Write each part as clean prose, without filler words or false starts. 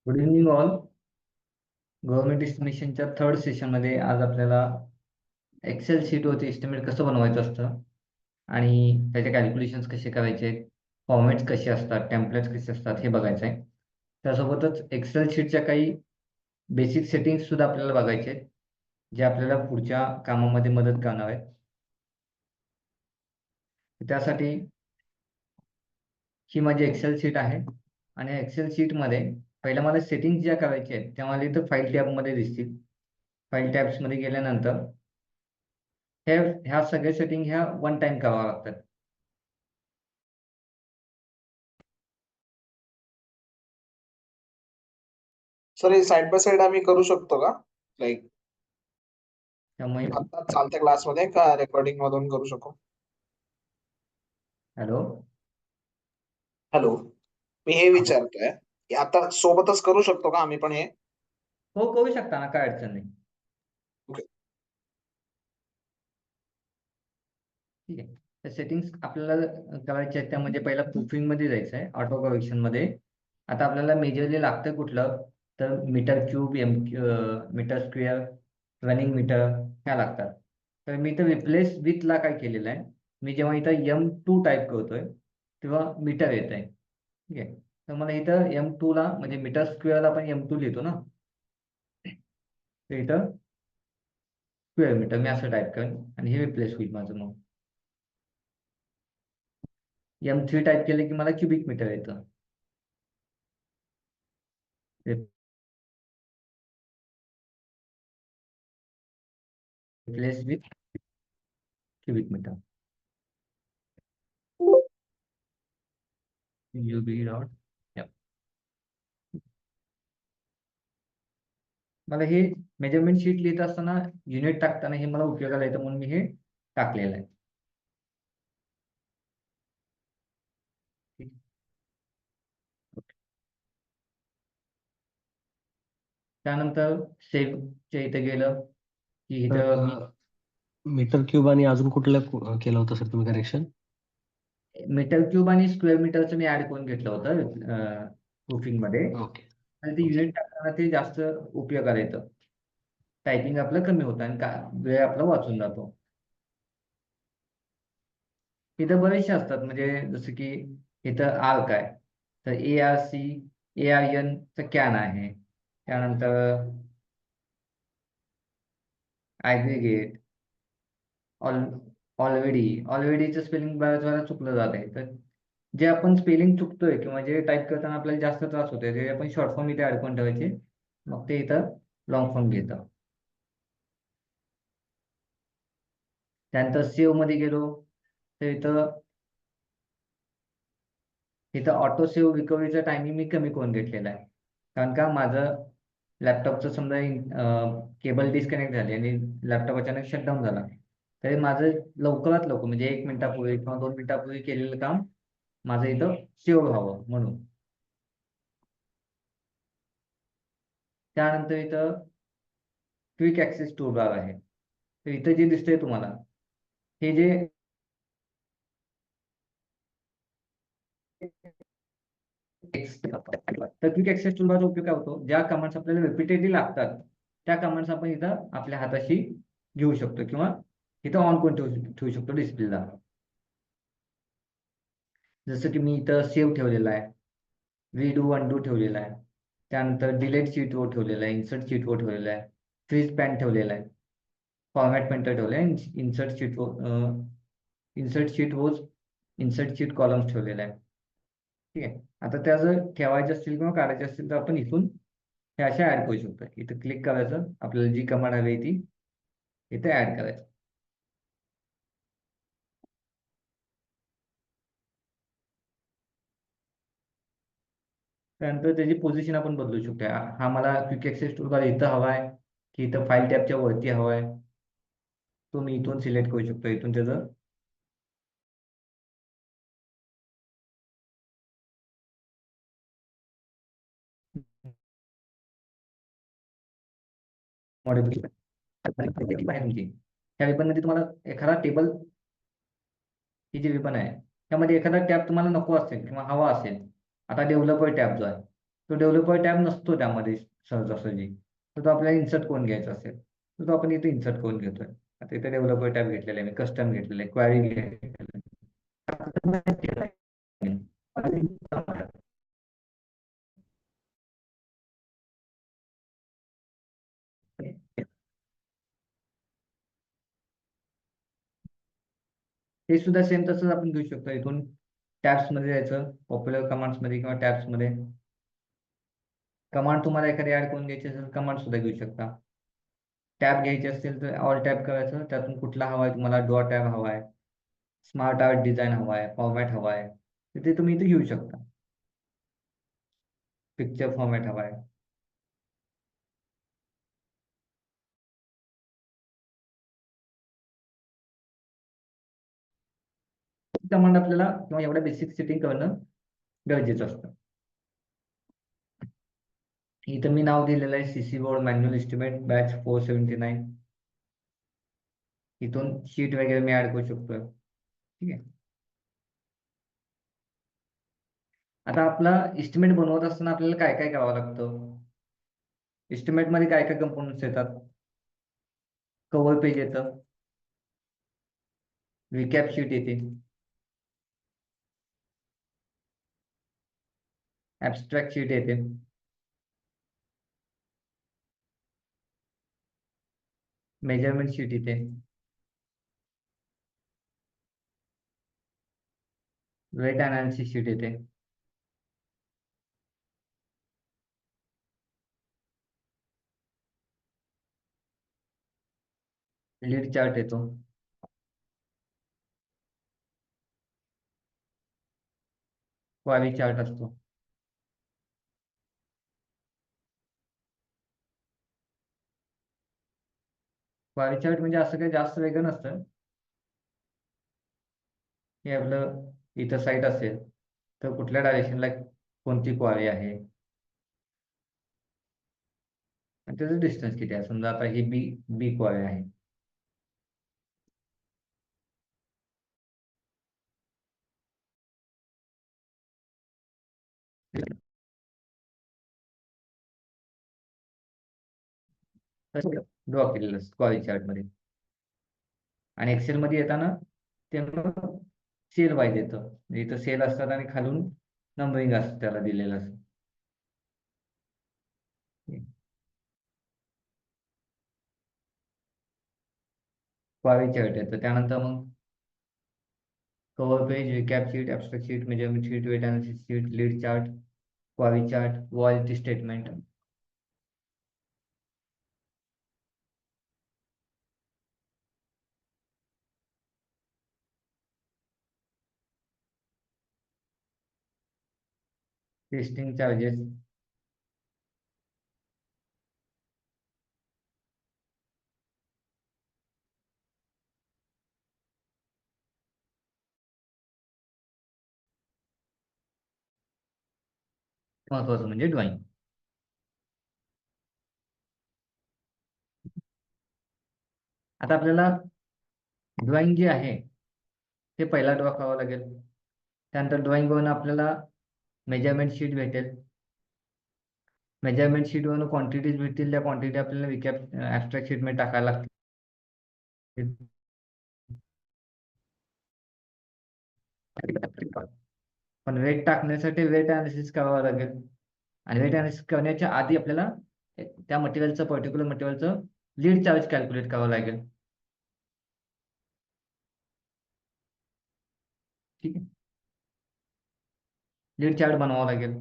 Good evening all. Government एस्टिमेशनच्या third सेशनमध्ये आज आपल्याला एक्सेल शीटवरती एस्टिमेट कसं बनवायचं असतं आणि त्याचे कॅल्क्युलेशन्स कसे करायचे, फॉर्मॅट्स कसे असतात, टेम्पलेट्स कसे असतात हे बघायचं आहे. त्यासोबतच एक्सेल शीटच्या काही बेसिक सेटिंग्स सुद्धा आपल्याला बघायचे आहेत, जे आपल्याला पुढच्या कामामध्ये मदत करणार आहेत. त्यासाठी ही माझी एक्सेल शीट आहे आणि एक्सेल शीटमध्ये पहिला मला सेटिंग्स ज्या करायच्या आहेत त्या मला इथं फाईल टॅबमध्ये दिसतील. फाईल टॅब्समध्ये गेल्यानंतर ह्या सगळ्या सेटिंग ह्या वन टाइम कराव्या लागतात. सर हे साइड बाय साइड आम्ही करू शकतो का? लाईक त्यामुळे आता चालत्या क्लासमध्ये का रेकॉर्डिंग मधून करू शकतो? हॅलो, हॅलो, मी हे विचारतोय की आता सोबतच करू शकतो का आम्ही पण हे? हो करू शकता ना, काय अडचण नाही. ओके. ठीक आहे. तर सेटिंग्स आपल्याला करायचे आहेत त्यामध्ये पहिला प्रूफिंग मध्ये जायचं आहे, ऑटो करेक्शन मध्ये. आता आपल्याला मेजरली लागतं कुठलं, तर metre cube, metre square, running metre ह्या लागतात. तर मी इथं रिप्लेस विथ ला काय केलेलं आहे, मी जेव्हा इथं M2 टाईप करतोय तेव्हा मीटर येत आहे. ठीक आहे. तर मला इथं M2 ला म्हणजे मीटर स्क्वेअरला आपण M2 लिहितो ना, तर इथं स्क्वेअर मीटर मी असं टाईप करेन आणि हे रिप्लेस होईल माझं. मग M3 टाईप केलं की मला क्युबिक मीटर येतं. Replace with cubic metre. UB dot. मला हे मेजरमेंट शीट लिहित असताना युनिट टाकताना हे मला उपयोगाला येतं म्हणून मी हे टाकलेलं आहे. त्यानंतर सेव्हच्या इथे गेलं की इथं मी मीटर क्यूब आणि अजून कुठलं केलं होतं सर तुम्ही करेक्शन? मीटर क्यूब आणि स्क्वेअर मीटरचं मी ऍड करून घेतलं होतं प्रूफिंग मध्ये. ओके. आणि ते युनिट टाकताना ते जास्त उपयोगाला येतं. टायपिंग आपलं कमी होतं आणि वेळ आपला वाचून जातो. इथं बरेचसे असतात, म्हणजे जसं की इथं आर्क आहे, तर ARC, चं कॅन आहे. त्यानंतर ॲग्रिगेट, ऑलरेडीचं स्पेलिंग बऱ्याच वेळा चुकलं जात आहे. तर जे आपण स्पेलिंग चुकतोय किंवा जे टाईप करताना आपल्याला जास्त त्रास होतोय ते आपण शॉर्ट फॉर्म इथे ऍड करून ठेवायचे, मग ते इथं लॉंग फॉर्म घेतं. त्यानंतर सेव्ह मध्ये गेलो तर इथं ऑटो सेव्ह रिकव्हरीचा टायमिंग मी कमी करून घेतलेला आहे. कारण का माझं लॅपटॉपचं समजा केबल डिस्कनेक्ट झाली आणि लॅपटॉप अचानक शटडाऊन झाला, तरी माझं लवकरात लवकर म्हणजे 1 मिनिटापूर्वी किंवा 2 मिनिटापूर्वी केलेलं काम माझं इथं सेव्ह व्हावं म्हणून. त्यानंतर इथं क्विक ऍक्सेस टूलबार आहे. तर इथं जे दिसतंय तुम्हाला, हे जे तर क्विक ऍक्सेस टूलबारचा उपयोग काय होतो, ज्या कमांड्स आपल्याला रिपीटेडली लागतात त्या कमांड्स आपण इथं आपल्या हाताशी घेऊ शकतो किंवा इथं ऑन करून ठेवू शकतो डिस्प्लेला. जसं की मी इथं सेव्ह ठेवलेला आहे, रीडू अनडू ठेवलेला आहे, त्यानंतर डिलीट शीटवर ठेवलेला आहे, इन्सर्ट शीटवर ठेवलेला आहे, फ्रीज पॅन ठेवलेला आहे, फॉर्मॅट पेंटर ठेवला आहे, इन्सर्ट शीट कॉलम्स ठेवलेला आहे. ठीक आहे. आता त्या जर ठेवायचे असतील किंवा काढायचे असतील तर आपण इथून हे अशा ऍड करू शकतो. इथं क्लिक करायचं, आपल्याला जी कमांड हवी ती इथे ऍड करायचं. त्यानंतर त्याची पोझिशन आपण बदलू शकतो. हा मला क्विक ऍक्सेस टूलबार इथं हवा आहे की इथं फाईल टॅबच्या वरती हवा आहे, तो मी इथून सिलेक्ट करू शकतो. इथून त्याचं मॉडिफिकेशन आहे तुमची. त्या रिबनमध्ये तुम्हाला एखादा टेबल, ही जी रिबन आहे त्यामध्ये एखादा टॅब तुम्हाला नको असेल किंवा हवा असेल, आता डेव्हलपर टॅब जो आहे तो डेव्हलपर टॅब नसतो त्यामध्ये सहजासहजी. तर तो आपल्याला इन्सर्ट करून घ्यायचा असेल तर तो आपण इथे इन्सर्ट करून घेतोय. आता इथे डेव्हलपर टॅब घेतलेला आहे, मी कस्टम घेतलेलं आहे, क्वेरी घेतलेलं आहे. हे सुद्धा सेम तसंच आपण घेऊ शकतो. इथून टॅब्स मध्ये जायचं, पॉप्युलर कमांड्स मध्ये किंवा टॅब्स मध्ये. कमांड तुम्हाला एखादी ऍड करून घ्यायची असेल कमांड सुद्धा घेऊ शकता. टॅब घ्यायचे असतील तर ऑल टॅब करायचं, त्यातून कुठला हवा आहे तुम्हाला, डॉ टॅब हवा आहे, स्मार्ट आर्ट डिझाईन हवा आहे, फॉर्मॅट हवा आहे, तर ते तुम्ही इथे घेऊ शकता. पिक्चर फॉर्मॅट हवा आहे. कमांड आपल्याला किंवा एवढ्या बेसिक सेटिंग करणं गरजेचं असतं. इथं मी नाव दिलेलं आहे CC board manual estimate batch 479. इथून शीट वगैरे मी ऍड करू शकतोय. ठीक आहे. आता आपला एस्टिमेट बनवत असताना आपल्याला काय काय करावं लागतं. एस्टिमेट मध्ये काय काय कंपोनंट्स येतात. कव्हर पेज येतं, रिकॅप शीट येते, ऍब्स्ट्रॅक्ट शीट येते, मेजरमेंट शीट येते, वेट अनालिसिस शीट येते, लीड चार्ट येतो, क्वारी चार्ट असतो. क्वारी चार्ट म्हणजे असं काही जास्त वेगळं नसतं. हे आपलं इथं साईट असेल तर कुठल्या डायरेक्शनला कोणती क्वारी आहे आणि त्याचं डिस्टन्स किती आहे. समजा आता ही बी बी क्वारी आहे. ड्रॉ केलेलं असतं क्वारी चार्ट मध्ये. आणि एक्सेल मध्ये येताना ते मग सेल वाईज येतं. म्हणजे इथं सेल असतात आणि खालून नंबरिंग असतं त्याला दिलेलं असतं. क्वारी चार्ट येतं. त्यानंतर मग cover page, recap sheet, abstract sheet, measurement sheet, weight analysis sheet, lead chart, quarry chart, royalty statement. Testing charges, महत्वाचं म्हणजे ड्रॉइंग. आता आपल्याला ड्रॉइंग जे आहे ते पहिला ड्रॉ करावं लागेल. त्यानंतर ड्रॉइंग वरून आपल्याला मेजरमेंट शीट भेटेल. मेजरमेंट शीट वरून क्वांटिटीज भेटतील. त्या क्वांटिटी आपल्याला रिकॅप ऍब्स्ट्रॅक्ट शीट मध्ये टाकायला लागतील. पण वेट टाकण्यासाठी वेट अनालिसिस करावं लागेल. आणि वेट अनालिसिस करण्याच्या आधी आपल्याला त्या मटेरियलचं पर्टिक्युलर मटेरियलचं लीड चार्ज कॅल्क्युलेट करावं लागेल. ठीक आहे. लीड चार्ट बनवावं लागेल.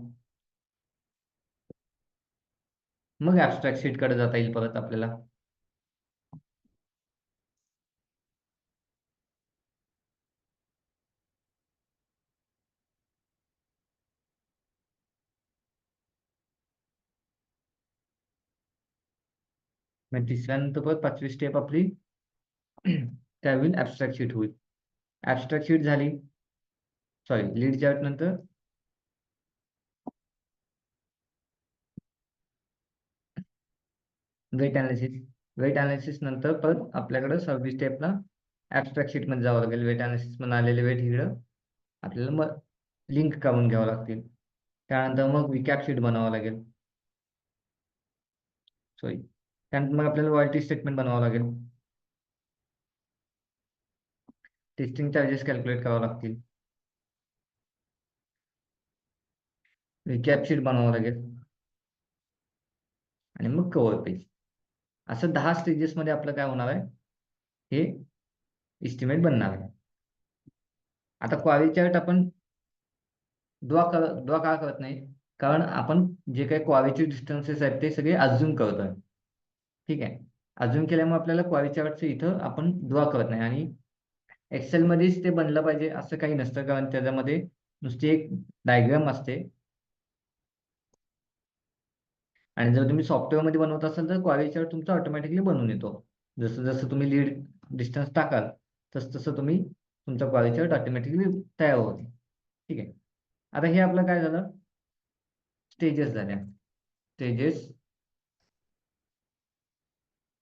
मग ऍब्स्ट्रॅक्ट शीट कडे जाता येईल परत आपल्याला. मग तिसऱ्यानंतर परत 5वी स्टेप आपली काय होईल, ऍब्स्ट्रॅक्ट शीट होईल. ऍब्स्ट्रॅक्ट शीट झाली, सॉरी लीड चार्ट नंतर वेट अनालिसिस. वेट अनालिसिस नंतर परत आपल्याकडे 6वी स्टेपला ऍब्स्ट्रॅक्ट शीट मध्ये जावं लागेल. वेट अनालिसिस मध्ये आलेले वेट इकडं आपल्याला मग लिंक करून घ्यावं लागतील. त्यानंतर मग रिकॅप शीट बनवावं लागेल. सॉरी, त्यानंतर मग आपल्याला रॉयल्टी स्टेटमेंट बनवावं लागेल. टेस्टिंग चार्जेस कॅल्क्युलेट करावं लागतील. रिकॅप शीट बनवावं लागेल आणि मग कव्हर पेज. असं 10 स्टेजेसमध्ये आपलं काय होणार आहे, हे इस्टिमेट बनणार आहे. आता क्वारी चार्ट आपण ड्रॉ का करत नाही, कारण आपण जे काही क्वारीचे डिस्टन्सेस आहेत ते सगळे अज्युम करतोय. ठीक आहे, अज्युम केल्यामुळे आपल्याला क्वारी चार्टचं इथं आपण ड्रॉ करत नाही. आणि एक्सेल मध्येच ते बनलं पाहिजे असं काही नसतं, कारण त्याच्यामध्ये नुसती एक डायग्राम असते. आणि जर तुम्ही सॉफ्टवेअरमध्ये बनवत असाल तर क्वारी चार्ट तुमचा ऑटोमॅटिकली बनून येतो. जसं जसं तुम्ही लीड डिस्टन्स टाकाल तसं तसं तुम्ही तुमचा क्वारी चार्ट ऑटोमॅटिकली तयार होते. ठीक आहे, आता हे आपलं काय झालं, स्टेजेस झाल्या. Stages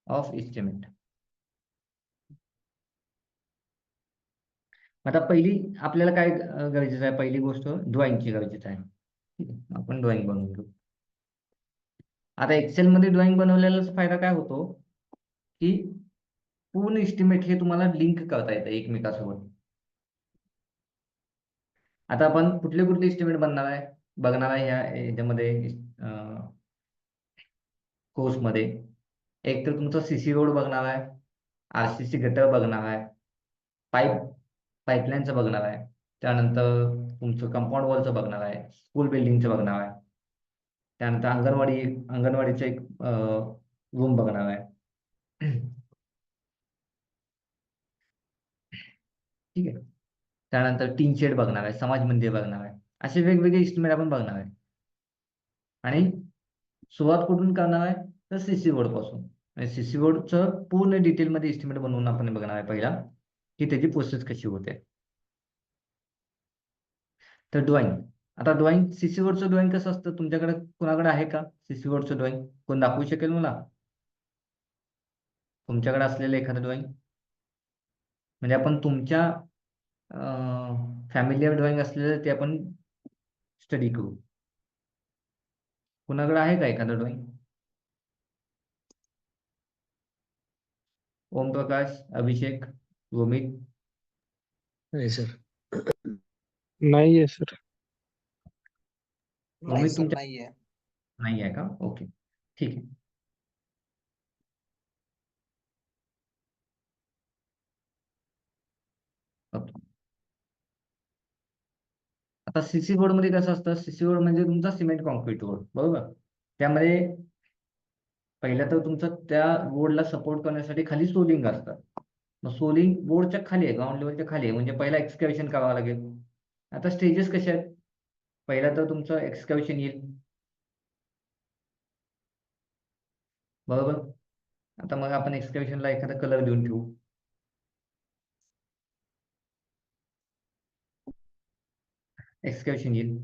of estimate. आता पहिली आपल्याला काय गरजेचं आहे, पहिली गोष्ट ड्रॉइंगची गरजेचं आहे. ठीक आहे, आपण ड्रॉइंग बनवून घेऊ. आता एक्सेल मध्ये ड्रॉइंग बनवलेला फायदा काय होतो, की पूर्ण इस्टिमेट हे तुम्हाला लिंक करता येतं एकमेकासोबत. आता आपण कुठले कुठले इस्टिमेट बघणार आहे याच्यामध्ये कोर्समध्ये. एक तर तुमचा सीसी रोड बघणार आहे, आरसीसी गटर बघणार आहे, पाईपलाईनचं बघणार आहे, त्यानंतर तुमचं कंपाऊंड वॉलचं बघणार आहे, स्कूल बिल्डिंगचं बघणार आहे, त्यानंतर अंगणवाडीचं एक रूम बघणार आहे. ठीक आहे, त्यानंतर टीन शेड बघणार आहे, समाज मंदिर बघणार आहे. असे वेगवेगळे इस्टिमेट आपण बघणार आहे. आणि सुरुवात कुठून करणार आहे, तर सीसी रोड पासून. सीसी रोडचं पूर्ण डिटेलमध्ये इस्टिमेट बनवून आपण बघणार आहे पहिला, की त्याची प्रोसेस कशी होते. तर ड्रॉइंग, आता ड्रॉइंग सीसी रोडचं ड्रॉइंग कसं असतं, तुमच्याकडे कोणाकडे आहे का सीसी रोडचं ड्रॉइंग? कोण दाखवू शकेल मला तुमच्याकडे असलेलं एखादं ड्रॉइंग? म्हणजे आपण तुमच्या फॅमिलीवर ड्रॉइंग असलेलं ते आपण स्टडी करू. कुणाकडे आहे का एखादं ड्रॉइंग? ओम प्रकाश, अभिषेक, रोमित? नाही सर. नाहीये सर. नाही रोमित सर, तुमच्या नाहीये. नाही आहे का? ओके, ठीक आहे. ओके, आता सीसी रोड मध्ये कसं असतं, सीसी रोड म्हणजे तुमचा सिमेंट कॉन्क्रीट रोड, बरोबर. त्यामध्ये पहिल्या तर तुमचं त्या रोडला सपोर्ट करण्यासाठी खाली सोलिंग असतं. मग सोलिंग बोर्डच्या खाली आहे, ग्राउंड लेवलच्या खाली आहे, म्हणजे पहिला एक्सकॅव्हेशन करावं लागेल. आता स्टेजेस कसे आहेत, पहिला तर तुमचं एक्सकॅव्हेशन येईल, बरोबर. आता मग आपण एक्सकॅव्हेशनला एखादा कलर देऊन ठेवू. एक्सकॅव्हेशन येईल,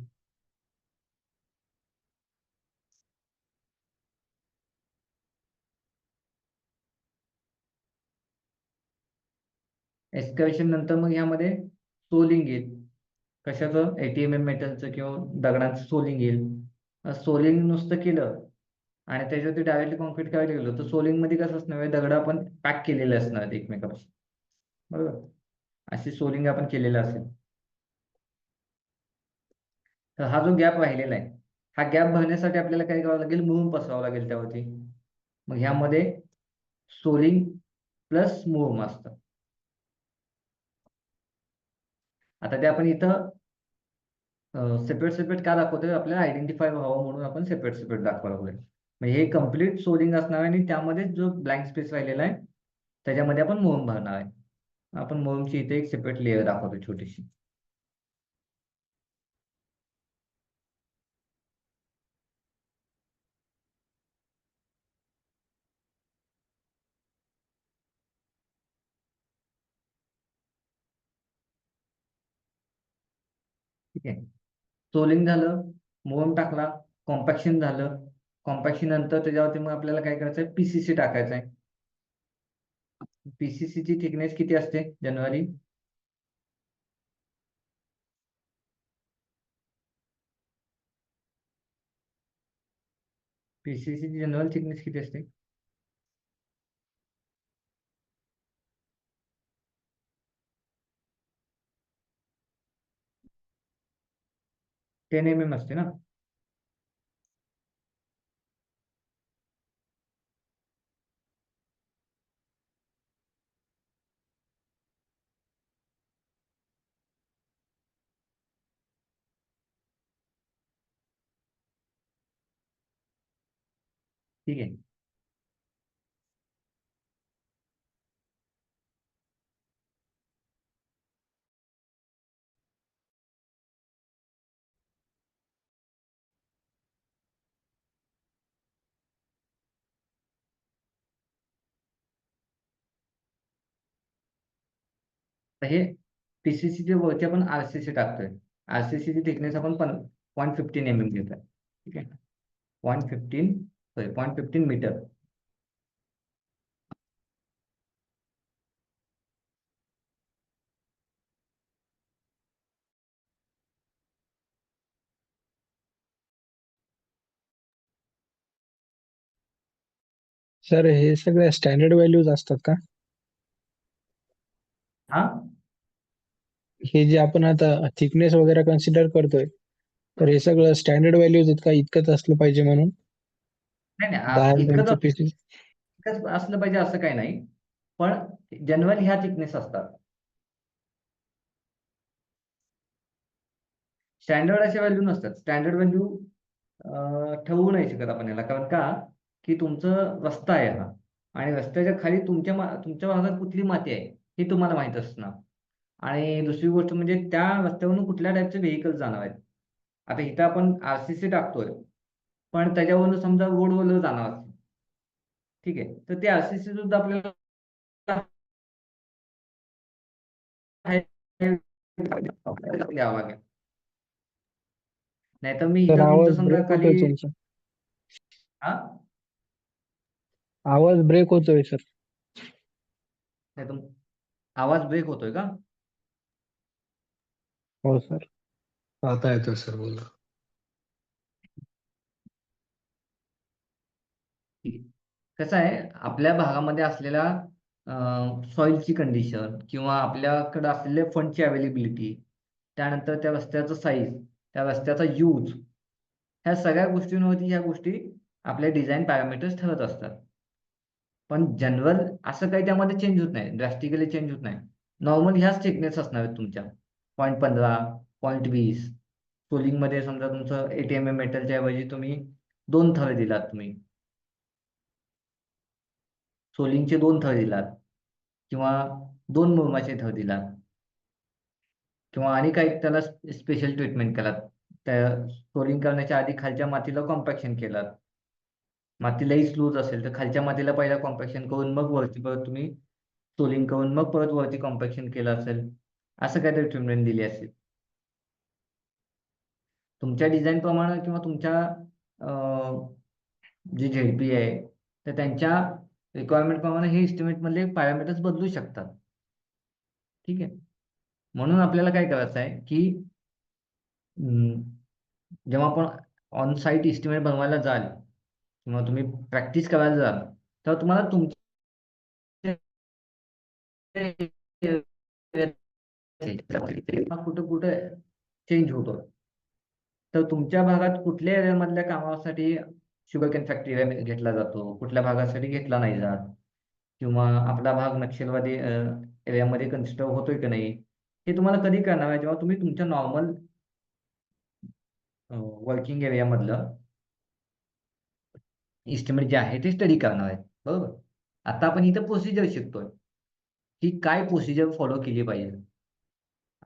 एक्सकॅव्हेशन नंतर मग यामध्ये सोलिंग येईल. कशाचं? ATMM मेटलचं किंवा दगडांचं सोलिंग येईल. सोलिंग नुसतं केलं आणि त्याच्यावरती डायरेक्टली कॉन्क्रीट करायला गेलो तर सोलिंग मध्ये कसं असणार, दगड आपण पॅक केलेले असणार आहेत एकमेकांपासून, बरोबर. अशी सोलिंग आपण केलेलं असेल तर हा जो गॅप राहिलेला आहे, हा गॅप भरण्यासाठी आपल्याला काय करावं लागेल, मुरुम पसरावं लागेल त्यावरती. मग ह्यामध्ये सोलिंग प्लस मुरुम असतं. आता ते आपण इथं सेपरेट सेपरेट का दाखवतोय, आपल्याला आयडेंटिफाय व्हावं म्हणून आपण सेपरेट सेपरेट दाखवायला लागलोय. म्हणजे हे कम्प्लीट सोलिंग असणार आहे आणि त्यामध्ये जो ब्लँक स्पेस राहिलेला आहे त्याच्यामध्ये आपण मुरुम भरणार आहे. आपण मुरुमची इथे एक सेपरेट लेअर दाखवतो छोटीशी. ठीक आहे, सोलिंग झालं, मुरुम टाकला, कॉम्पॅक्शन झालं. कॉम्पॅक्शन नंतर त्याच्यावरती मग आपल्याला काय करायचं आहे, PCC टाकायचं आहे. PCC ची थिकनेस किती असते जनरली? पीसीसी ची जनरल थिकनेस किती असते? टेन mm असते ना? ठीक आहे. तर हे पीसीसी च्या वरती आपण आरसीसी टाकतोय. आरसीसी ची थिकनेस आपण 0.15 mm घेतोय. ठीक आहे. 0.15 मीटर. सर हे सगळ्या स्टँडर्ड व्हॅल्यूज असतात का? हा, हे जे आपण आता थिकनेस वगैरे कन्सिडर करतोय, तर हे सगळं स्टँडर्ड व्हॅल्यूज आहेत का? इतकंच असलं पाहिजे म्हणून नाही नाही 10 इतकंच mm पीसी? इतकंच असलं पाहिजे असं काही नाही, पण जनरल ह्या थिकनेस असतात. स्टँडर्ड अशा व्हॅल्यू नसतात. स्टँडर्ड व्हॅल्यू ठेवू नाही शकत आपण याला. कारण का की तुमचं रस्ता आहे हा, आणि रस्त्याच्या खाली तुमच्या भागात कुठली माती आहे हे तुम्हाला माहित असणार. आणि दुसरी गोष्ट म्हणजे त्या रस्त्यावरून कुठल्या टाईपचे व्हेकल जाणार आहेत. आता इथं आपण आरसीसी टाकतोय, पण त्याच्यावरून समजा रोडवर जाणार असेल, ठीक आहे, तर ते आरसीसी सुद्धा आपल्याला द्यावं लागेल. नाहीतर मी सर इथं तुमचं आवाज समजा ब्रेक खाली होतोय तुमचा. हा, आवाज ब्रेक होतोय सर. नाही तुम आवाज ब्रेक होतोय का? हो सर. आता येतोय सर, बोला. ठीक आहे. कसं आहे, आपल्या भागामध्ये असलेल्या सॉइलची कंडिशन किंवा आपल्याकडे असलेल्या फंडची अवेलेबिलिटी, त्यानंतर त्या रस्त्याचं साईज, त्या रस्त्याचा यूज, ह्या सगळ्या गोष्टींवरती ह्या गोष्टी आपल्या डिझाईन पॅरामीटर्स ठरत असतात. पण जनरल असं काही त्यामध्ये चेंज होत नाही, ड्रॅस्टिकली चेंज होत नाही. नॉर्मल ह्याच थिकनेस असणार आहेत तुमच्या. 0.15, 0.20. सोलिंगमध्ये समजा तुमचं ATMM मेटलच्या ऐवजी तुम्ही 2 थर दिलात, तुम्ही सोलिंगचे 2 थर दिलात, किंवा 2 मुरमाचे थर दिलात, किंवा आणि काही त्याला स्पेशल ट्रीटमेंट केलात. त्या सोलिंग करण्याच्या आधी खालच्या मातीला कॉम्पॅक्शन केलात. माती लईच लूज असेल तर खालच्या मातीला पहिला कॉम्पॅक्शन करून मग वरती परत तुम्ही सोलिंग करून मग परत वरती कॉम्पॅक्शन केलं असेल, असं काहीतरी ट्रीटमेंट दिली असेल. तुमच्या डिझाईन प्रमाणे किंवा तुमच्या जे झेडपी आहे, तर त्यांच्या रिक्वायरमेंट प्रमाणे हे इस्टिमेट मधले पॅरामीटर्स बदलू शकतात. ठीक आहे. म्हणून आपल्याला काय करायचं आहे की जेव्हा आपण ऑन साईट इस्टिमेट बनवायला जाल किंवा तुम्ही प्रॅक्टिस करायला जाल, तेव्हा तुम्हाला तुमच्या कुठं कुठं चेंज होतो. तर तुमच्या भागात कुठल्या एरियामधल्या कामासाठी शुगर केन फॅक्टरी एरिया घेतला जातो, कुठल्या भागासाठी घेतला नाही जात, किंवा आपला भाग नक्षलवादी एरियामध्ये कन्सिडर होतोय की नाही, हे तुम्हाला कधी कळणार आहे? जेव्हा तुम्ही तुमच्या नॉर्मल वर्किंग एरियामधलं इस्टिमेट जे आहे ते स्टडी करणार आहे. बरोबर. आता आपण इथं प्रोसिजर शिकतोय की काय प्रोसिजर फॉलो केली पाहिजे.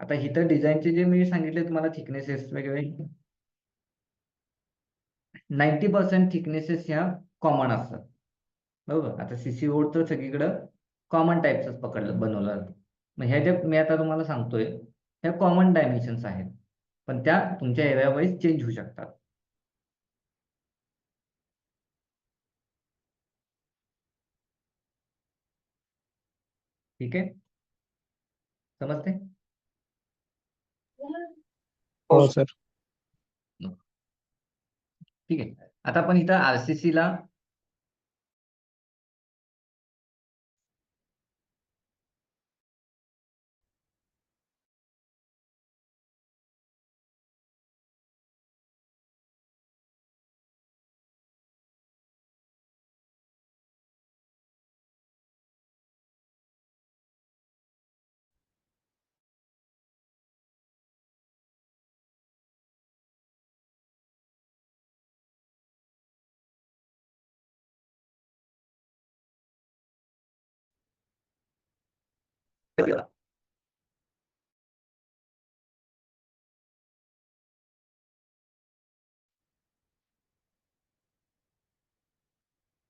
आता इथं डिझाईनचे जे मी सांगितले तुम्हाला थिकनेसेस वगैरे, 90% थिकनेसेस ह्या कॉमन असतात. बरोबर. आता सीसी रोड तर सगळीकडं कॉमन टाईपच बनवलं जातं. मग ह्या ज्या मी आता तुम्हाला सांगतोय, ह्या कॉमन डायमेन्शन्स आहेत, पण त्या तुमच्या एरिया वाईज चेंज होऊ शकतात. ठीक आहे, समजते? हो हो सर. सर. ठीक आहे. आता आपण इथं आरसीसी ला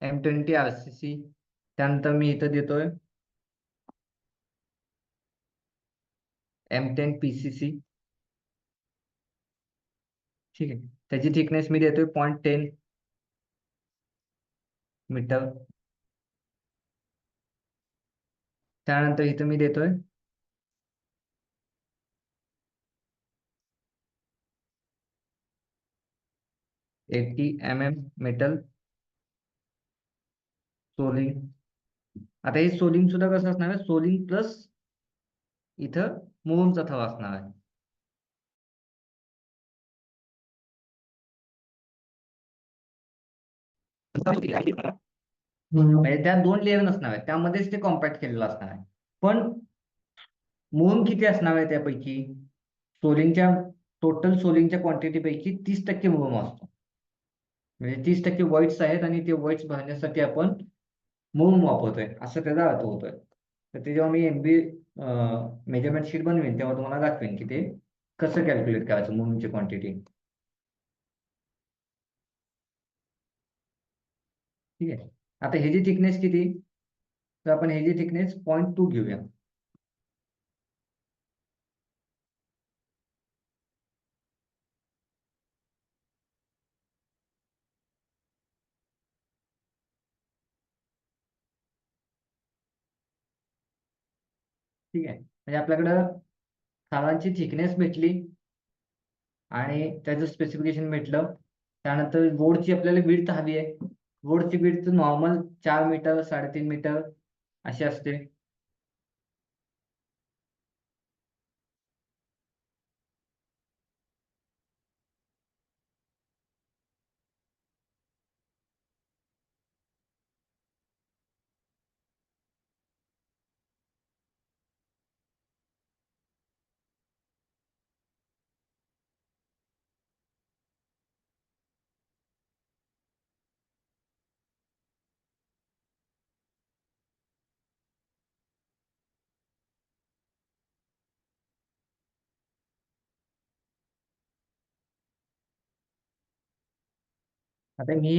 M20 आरसीसी, त्यानंतर मी इथं देतोय M10 पीसीसी. ठीक आहे, त्याची थिकनेस मी देतोय 0.10 मीटर. त्यानंतर इथं मी देतोय 80 mm मेटल सोलिंग. आता हे सोलिंग सुद्धा कसं असणार आहे, सोलिंग प्लस इथं मोमचा थवा असणार आहे. म्हणजे त्या 2 लेअर नसणार आहेत, त्यामध्येच ते कॉम्पॅक्ट केलेलं असणार आहे. पण मोम किती असणार आहे त्यापैकी, सोलिंगच्या टोटल सोलिंगच्या क्वांटिटी पैकी 30% मोम असतो. म्हणजे 30% व्हाईट्स आहेत आणि ते व्हाईट्स भरण्यासाठी आपण मोम वापरतोय, असं त्याचा अर्थ होतोय. तर ते जेव्हा मी एमबी मेजरमेंट शीट बनवेन तेव्हा तुम्हाला दाखवेन की ते कसं कॅल्क्युलेट करायचं मोमची क्वांटिटी. ठीक आहे, आता ह्याची थिकनेस किती, तर आपण ह्याची थिकनेस 0.2 घेऊया. ठीक आहे, म्हणजे आपल्याकडं थाळांची थिकनेस भेटली आणि त्याचं स्पेसिफिकेशन भेटलं. त्यानंतर बोर्डची आपल्याला विड्थ हवी आहे. बोर्डची विड्थ नॉर्मल 4 मीटर 3.5 मीटर अशी असते. आता मी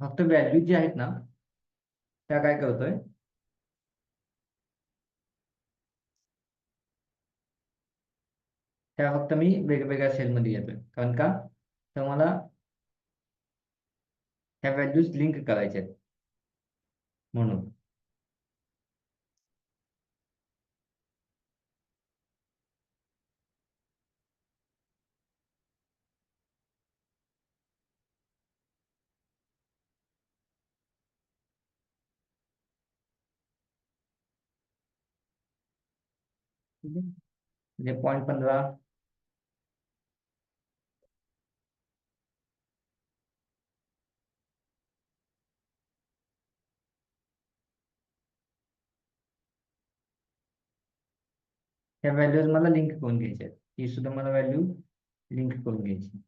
फक्त व्हॅल्यू जी आहेत ना त्या काय करतोय, त्या फक्त मी वेगवेगळ्या सेलमध्ये घेतोय. कारण का, तर मला ह्या व्हॅल्यूज लिंक करायच्या आहेत म्हणून. ठीक आहे, म्हणजे 0.15, ह्या व्हॅल्यूज मला लिंक करून घ्यायच्या आहेत. ही सुद्धा मला व्हॅल्यू लिंक करून घ्यायची.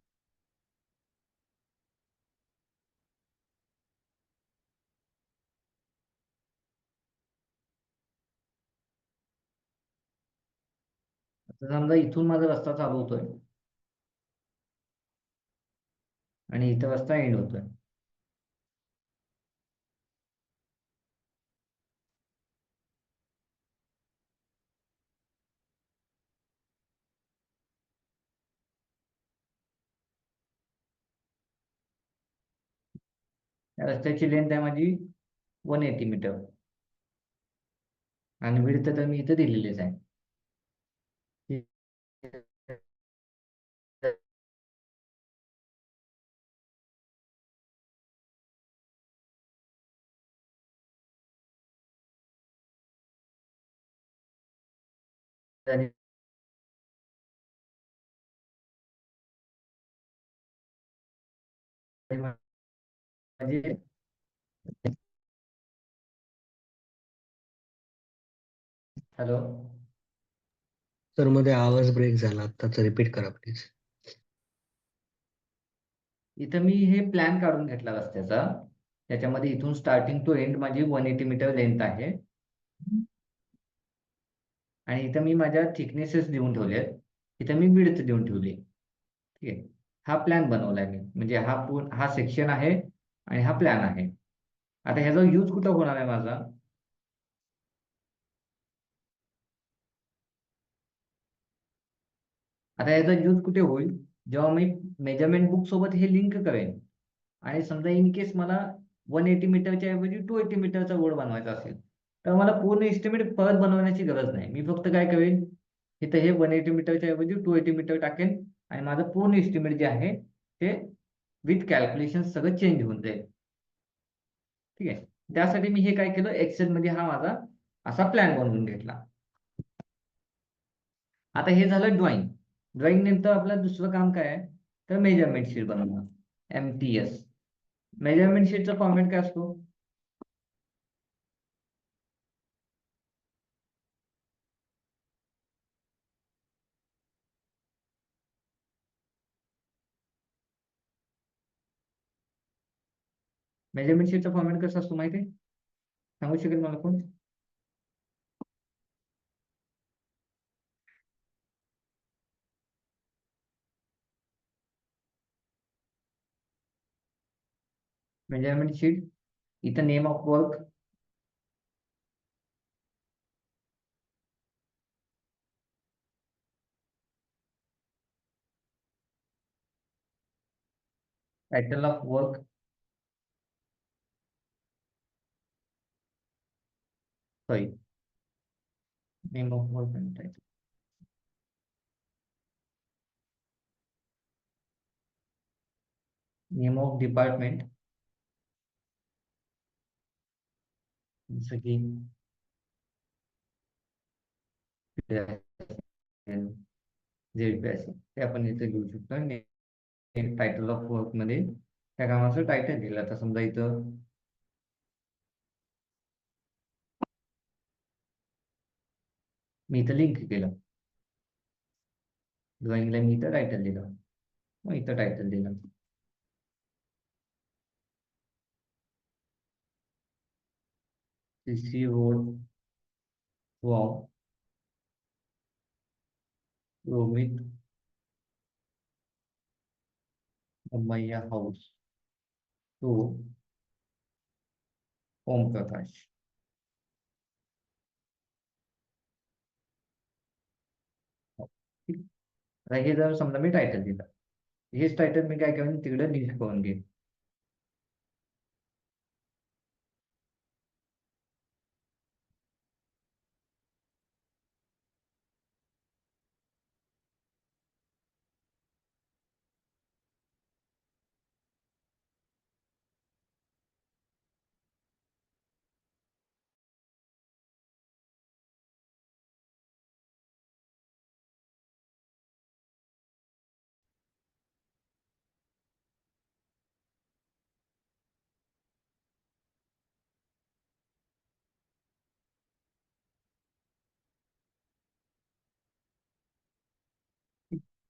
आता समजा इथून माझा रस्ता चालू होतोय आणि इथं रस्ता एंड होतोय. या रस्त्याची लेंथ आहे माझी 180 मीटर आणि विड्थ तर मी इथं दिलेलीच आहे. आणि म्हणजे हॅलो. सर मध्ये आवाज ब्रेक झाला, आत्ताच रिपीट करा प्लीज. इथं मी हे प्लॅन काढून घेतला रस्त्याचा. त्याच्यामध्ये इथून स्टार्टिंग टू एंड माझी 180 मीटर लेंथ आहे. आणि इथं मी माझ्या थिकनेसेस देऊन ठेवले. इथं मी विड्थ देऊन ठेवली. ठीक आहे. हा प्लॅन बनवलाय मी, म्हणजे हा सेक्शन आहे आणि हा प्लॅन आहे. आता ह्याचा यूज कुठं होणार आहे माझा? आता याचा यूज कुठे होईल? जेव्हा मी मेजरमेंट बुक सोबत हे लिंक करेन आणि समजा इन केस मला 180 मीटरच्या ऐवजी 280 मीटरचा रोड बनवायचा असेल, तर मला पूर्ण एस्टिमेट परत बनवण्याची गरज नाही. मी फक्त काय करेन, इथं हे 180 मीटरच्या ऐवजी 280 मीटर टाकेन आणि माझं पूर्ण एस्टिमेट जे आहे ते विथ कॅल्क्युलेशन सगळं चेंज होऊन जाईल. ठीक आहे. त्यासाठी मी हे काय केलं, एक्सेल मध्ये हा माझा असा प्लॅन बनवून घेतला. आता हे झालं ड्रॉइंग. ड्रॉइंग नंतर आपलं दुसरं काम काय आहे, तर मेजरमेंट शीट बनवणं, MTS. मेजरमेंट शीटचा फॉर्मॅट काय असतो? मेजरमेंट शीटचा फॉर्मॅट कसा असतो माहिती आहे? सांगू शकेल मला कोण? मेजरमेंट शीट, इथं name of work, title of work, sorry, name of work आणि टायटल. नेम ऑफ डिपार्टमेंट, जसं की ZPSC, ते आपण इथे घेऊ शकतो. टायटल ऑफ वर्क मध्ये त्या कामाचं टायटल दिलं. आता समजा इथं मी इथं लिंक केलं, ड्रॉइंगला मी इथं टायटल दिलं, मग इथं टायटल दिलं. CC road from Romit Ammaiya house to Om Prakash. ठीक. आता हे जर समजा मी टायटल दिलं, हेच टायटल मी काय करेन, तिकडे लिंक करून घेईन.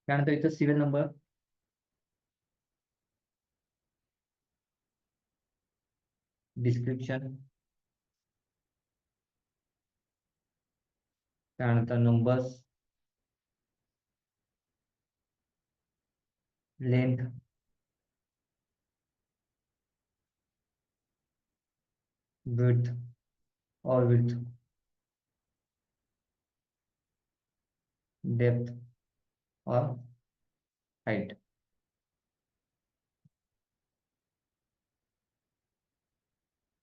त्यानंतर इथं सिरियल नंबर, डिस्क्रिप्शन, त्यानंतर नंबर्स, लेंथ, विड्थ और विड्थ, डेप्थ और हाइट,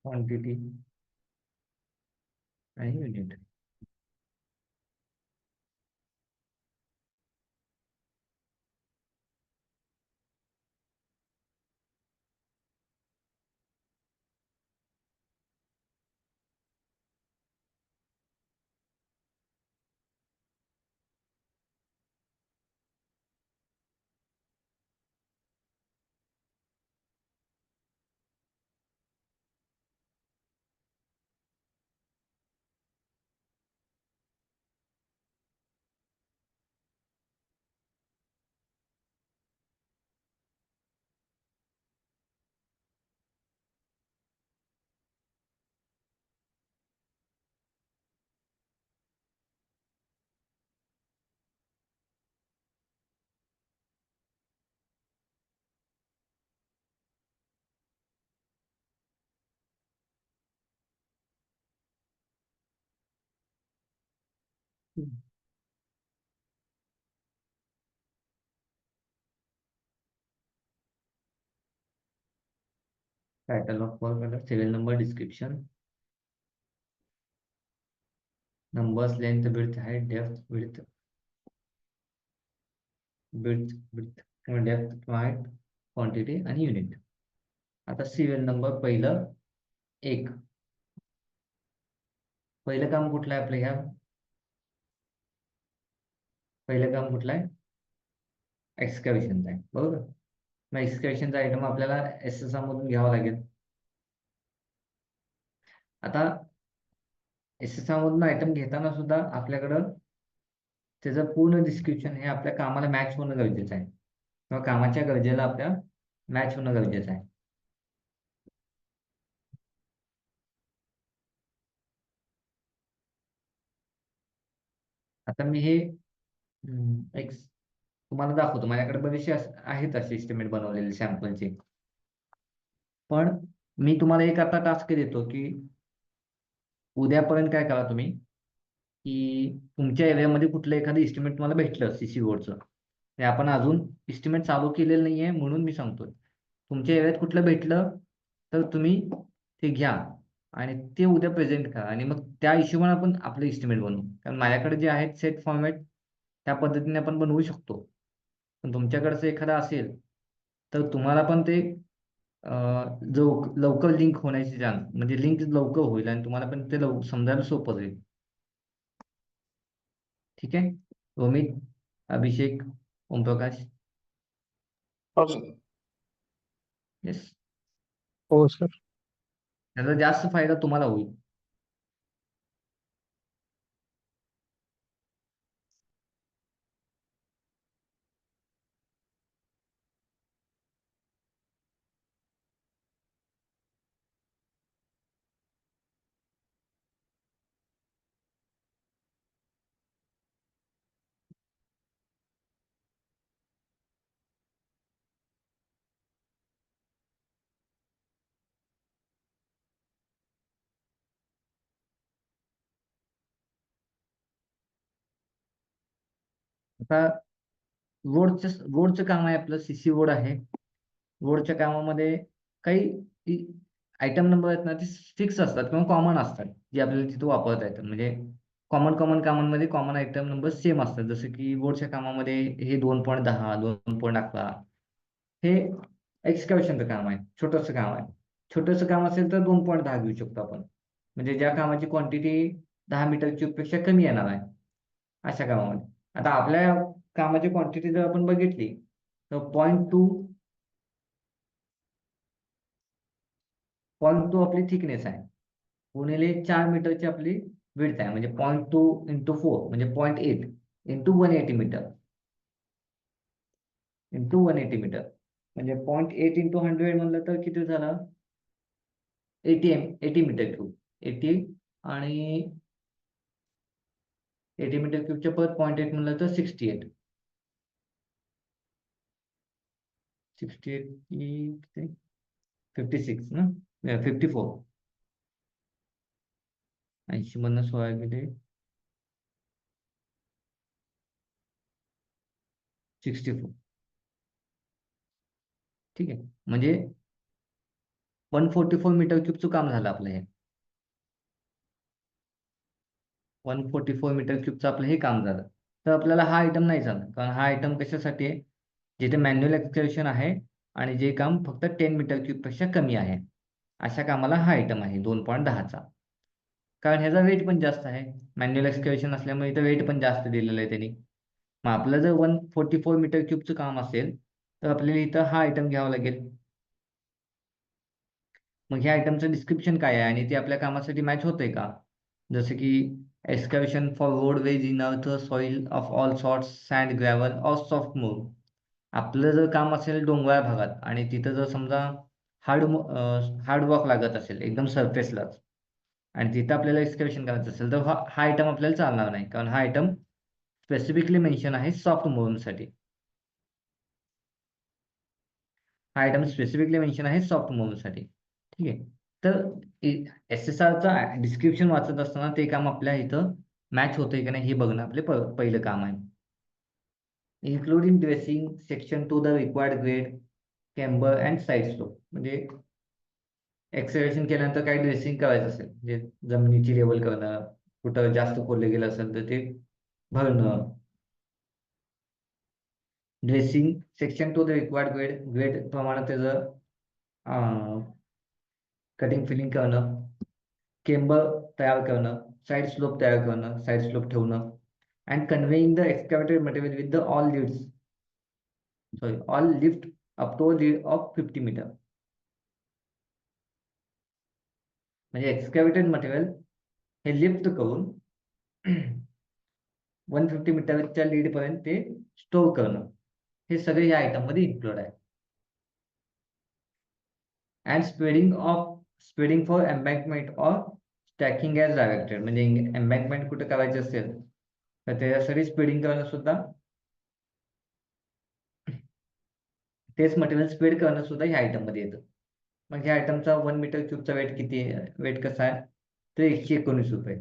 क्वांटिटी आणि unit. Title of work, serial number, description, numbers, length, width, height, depth, width, width किंवा डेप्थ किंवा हाईट, क्वांटिटी आणि युनिट. आता सिरियल नंबर पहिलं 1. पहिलं काम कुठलं आहे आपलं ह्या? पहिलं काम कुठलं आहे? एक्सकॅव्हेशनचं आहे, बरोबर. मग एक्सकॅव्हेशनचा आयटम आपल्याला SSR मधून घ्यावा लागेल. आता SSR मधून आयटम घेताना सुद्धा आपल्याकडं त्याचं पूर्ण डिस्क्रिप्शन हे आपल्या कामाला मॅच होणं गरजेचं आहे, किंवा कामाच्या गरजेला आपल्या मॅच होणं गरजेचं आहे. आता मी हे एक तुम्हाला दाखवतो. माझ्याकडे बरेचसे आहेत असे एस्टिमेट बनवलेले सॅम्पलचे. पण मी तुम्हाला एक आता टास्क देतो की उद्यापर्यंत काय करा तुम्ही, की तुमच्या एरियामध्ये कुठलं एखादं एस्टिमेट तुम्हाला भेटलं CC बोर्डचं. आपण अजून एस्टिमेट चालू केलेलं नाहीये म्हणून मी सांगतोय. तुमच्या एरियात कुठलं भेटलं तर तुम्ही ते घ्या आणि ते उद्या प्रेझेंट करा, आणि मग त्या हिशोबाने आपण आपलं एस्टिमेट बनवू. कारण माझ्याकडे जे आहेत सेट फॉर्मॅट त्या पद्धतीने आपण बनवू शकतो. पण तुमच्याकडचं एखादं असेल तर तुम्हाला पण ते जो लवकर लिंक होण्याची चान्स, म्हणजे लिंक लवकर होईल आणि तुम्हाला पण ते समजायला सोपं जाईल. ठीक आहे. रोमित, अभिषेक, ओमप्रकाश. हो सर. येस. हो सर. त्याचा जास्त फायदा तुम्हाला होईल. आता रोडचं काम आहे आपलं. CC रोड आहे. रोडच्या कामामध्ये काही आयटम नंबर आहेत ना, ते फिक्स असतात किंवा कॉमन असतात, जे आपल्याला तिथं वापरता येतात. म्हणजे कॉमन कामांमध्ये कॉमन आयटम नंबर सेम असतात. जसं की रोडच्या कामामध्ये हे 2.10, 2.11 हे एक्सकॅव्हेशनचं काम आहे, छोटंसं काम आहे. छोटंसं काम असेल तर 2.10 घेऊ शकतो आपण, म्हणजे ज्या कामाची क्वांटिटी 10 मीटर क्यूब पेक्षा कमी येणार आहे अशा कामामध्ये. आता आपल्या कामाची क्वांटिटी जर आपण बघितली तर 0.2 आपली थिकनेस आहे, गुणिले 4 मीटरची आपली विड्थ आहे. म्हणजे 0.2 इंटू 4 म्हणजे 0.8 इंटू 180 मीटर म्हणजे 0.8 इंटू 100 म्हणलं तर किती झालं? 80 मीटर क्यूब. 80 आणि 80 मीटर क्यूबच्या परत 0.8 म्हणलं तर 68 56 ना, 54. 80 मधनं 16 गेले 64. ठीक आहे. म्हणजे 144 मीटर क्यूबचं काम झालं आपलं हे. 144 मीटर क्यूबचं आपलं हे काम झालं. तर आपल्याला हा आयटम नाही झाला, कारण हा आयटम कशासाठी आहे? जिथे मॅन्युअल एक्सकॅव्हेशन आहे आणि जे काम फक्त 10 मीटर क्यूब पेक्षा कमी आहे, अशा कामाला हा आयटम आहे 2.10चा. कारण ह्याचा वेट पण जास्त आहे. मॅन्युअल एक्सकॅव्हेशन असल्यामुळे इथं वेट पण जास्त दिलेलं आहे त्यांनी. मग आपलं जर 144 मीटर क्यूबचं काम असेल तर आपल्याला इथं हा आयटम घ्यावा लागेल. मग ह्या आयटमचं डिस्क्रिप्शन काय आहे आणि ते आपल्या कामासाठी मॅच होतंय का? जसं की excavation for roadways in earth soil of all sorts, sand, gravel or soft move. आपलं जर काम असेल डोंगराळ भागात आणि तिथं जर समजा हार्ड वॉक लागत असेल एकदम सरफेसलाच, आणि तिथं आपल्याला एक्सकॅव्हेशन करायचं असेल तर हा आयटम आपल्याला चालणार नाही, कारण हा आयटम स्पेसिफिकली मेन्शन आहे सॉफ्ट मूव्हसाठी. हा आयटम स्पेसिफिकली मेन्शन आहे सॉफ्ट मूव्हसाठी. ठीक आहे. तर SSRचा डिस्क्रिप्शन वाचत असताना ते काम आपल्या इथं मॅच होतंय की नाही हे बघणं आपले पहिलं काम आहे. Including dressing section to the required grade camber and side slope. म्हणजे एक्सेलेरेशन केल्यानंतर काही ड्रेसिंग करायचं असेल म्हणजे जमिनीची लेवल करणं, कुठं जास्त खोदलं गेलं असेल तर ते भरणं. Dressing section to the required grade प्रमाणे त्याचं कटिंग फिलिंग करणं, केंबर तयार करणं, साईड स्लोप तयार करणं, साईड स्लोप ठेवणं, and conveying the excavated material with the all lift up to lead of 50 metre. म्हणजे एक्सकॅव्हेटेड मटेरियल हे लिफ्ट करून 150 मीटरच्या लीड पर्यंत ते स्टोअर करणं, हे सगळे या आयटम मध्ये इन्क्लूड आहे. And spreading for embankment or stacking as directed. म्हणजे एम्बँकमेंट कुठे करायचे असेल तर त्याच्यासाठी स्प्रेडिंग करणं सुद्धा, तेच मटेरियल स्प्रेड करणं सुद्धा ह्या आयटम मध्ये येतं. मग ह्या आयटमचा 1 मीटर क्यूबचा वेट किती आहे, वेट कसा आहे तर 119 रुपये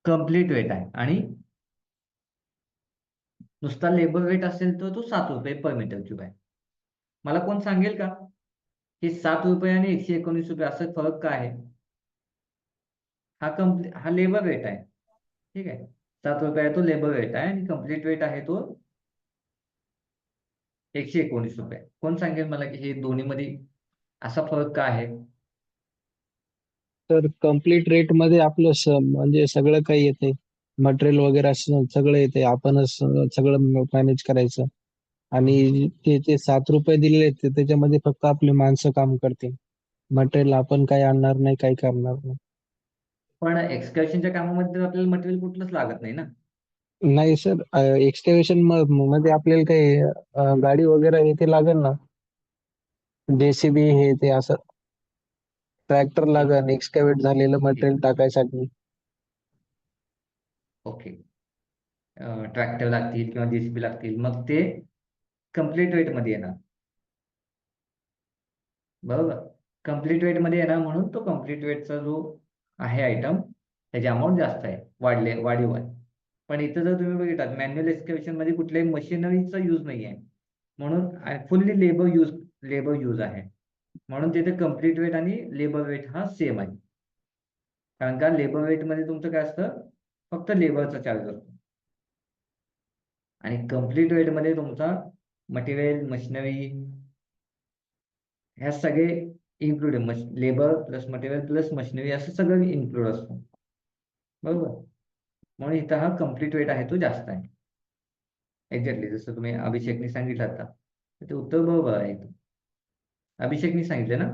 कम्प्लीट वेट आहे. आणि नुसता लेबर वेट असेल तर तो 7 रुपये पर मीटर क्यूब आहे. मला कोण सांगेल का की 7 रुपये आणि 119 रुपये असं फरक का आहे? हा लेबर वेट आहे, ठीक आहे. 7 रुपये आहे तो लेबर वेट आहे आणि कम्प्लीट वेट आहे तो 119 रुपये. कोण सांगेल मला की हे दोन्हीमध्ये असा फरक का आहे? तर कम्प्लीट रेट मध्ये आपलं म्हणजे सगळं काही येते, मटेरियल वगैरे सगळं येते, आपणच सगळं मॅनेज करायचं. आणि ते 7 रुपये दिलेले आहेत त्याच्यामध्ये फक्त आपली माणसं काम करतील, मटेरियल आपण काही आणणार नाही, काही करणार नाही. पण एक्सकॅव्हेशनच्या कामामध्ये तर आपल्याला मटेरियल कुठलंच लागत नाही ना. नाही सर, एक्सकेव्हेशन मध्ये आपल्याला काही गाडी वगैरे हे ते लागेल ना, जेसीबी हे ते असं ट्रॅक्टर लागेल एक्सकेव्हेट झालेलं मटेरियल टाकायसाठी. ओके, ट्रॅक्टर लागतील किंवा जेसीबी लागतील, मग ते कम्प्लीट वेट मध्ये येणार. बरोबर, कम्प्लीट वेट मध्ये येणार म्हणून तो कम्प्लीट वेटचा जो आहे आयटम त्याची अमाऊंट जास्त आहे, वाढीव आहे. पण इथं जर तुम्ही बघितलात मॅन्युअल एक्सकॅव्हेशन मध्ये कुठल्याही मशिनरीचा यूज नाही आहे, म्हणून फुल्ली लेबर यूज आहे, म्हणून तिथे कम्प्लीट वेट आणि लेबर वेट हा सेम आहे. कारण का लेबर वेट मध्ये तुमचं काय असतं, फक्त लेबरचा चार्ज असतो. आणि कम्प्लीट वेट मध्ये तुमचा मटेरियल, मशिनरी ह्या सगळे इन्क्लूड आहे. Labour plus material plus machinery असं सगळं इन्क्लूड असतं. बरोबर, म्हणून इथं हा कम्प्लीट वेट आहे तो जास्त आहे. एक्झॅक्टली जसं तुम्ही अभिषेकने सांगितलं आता, ते उत्तर बरोबर आहे. अभिषेकने सांगितलं ना?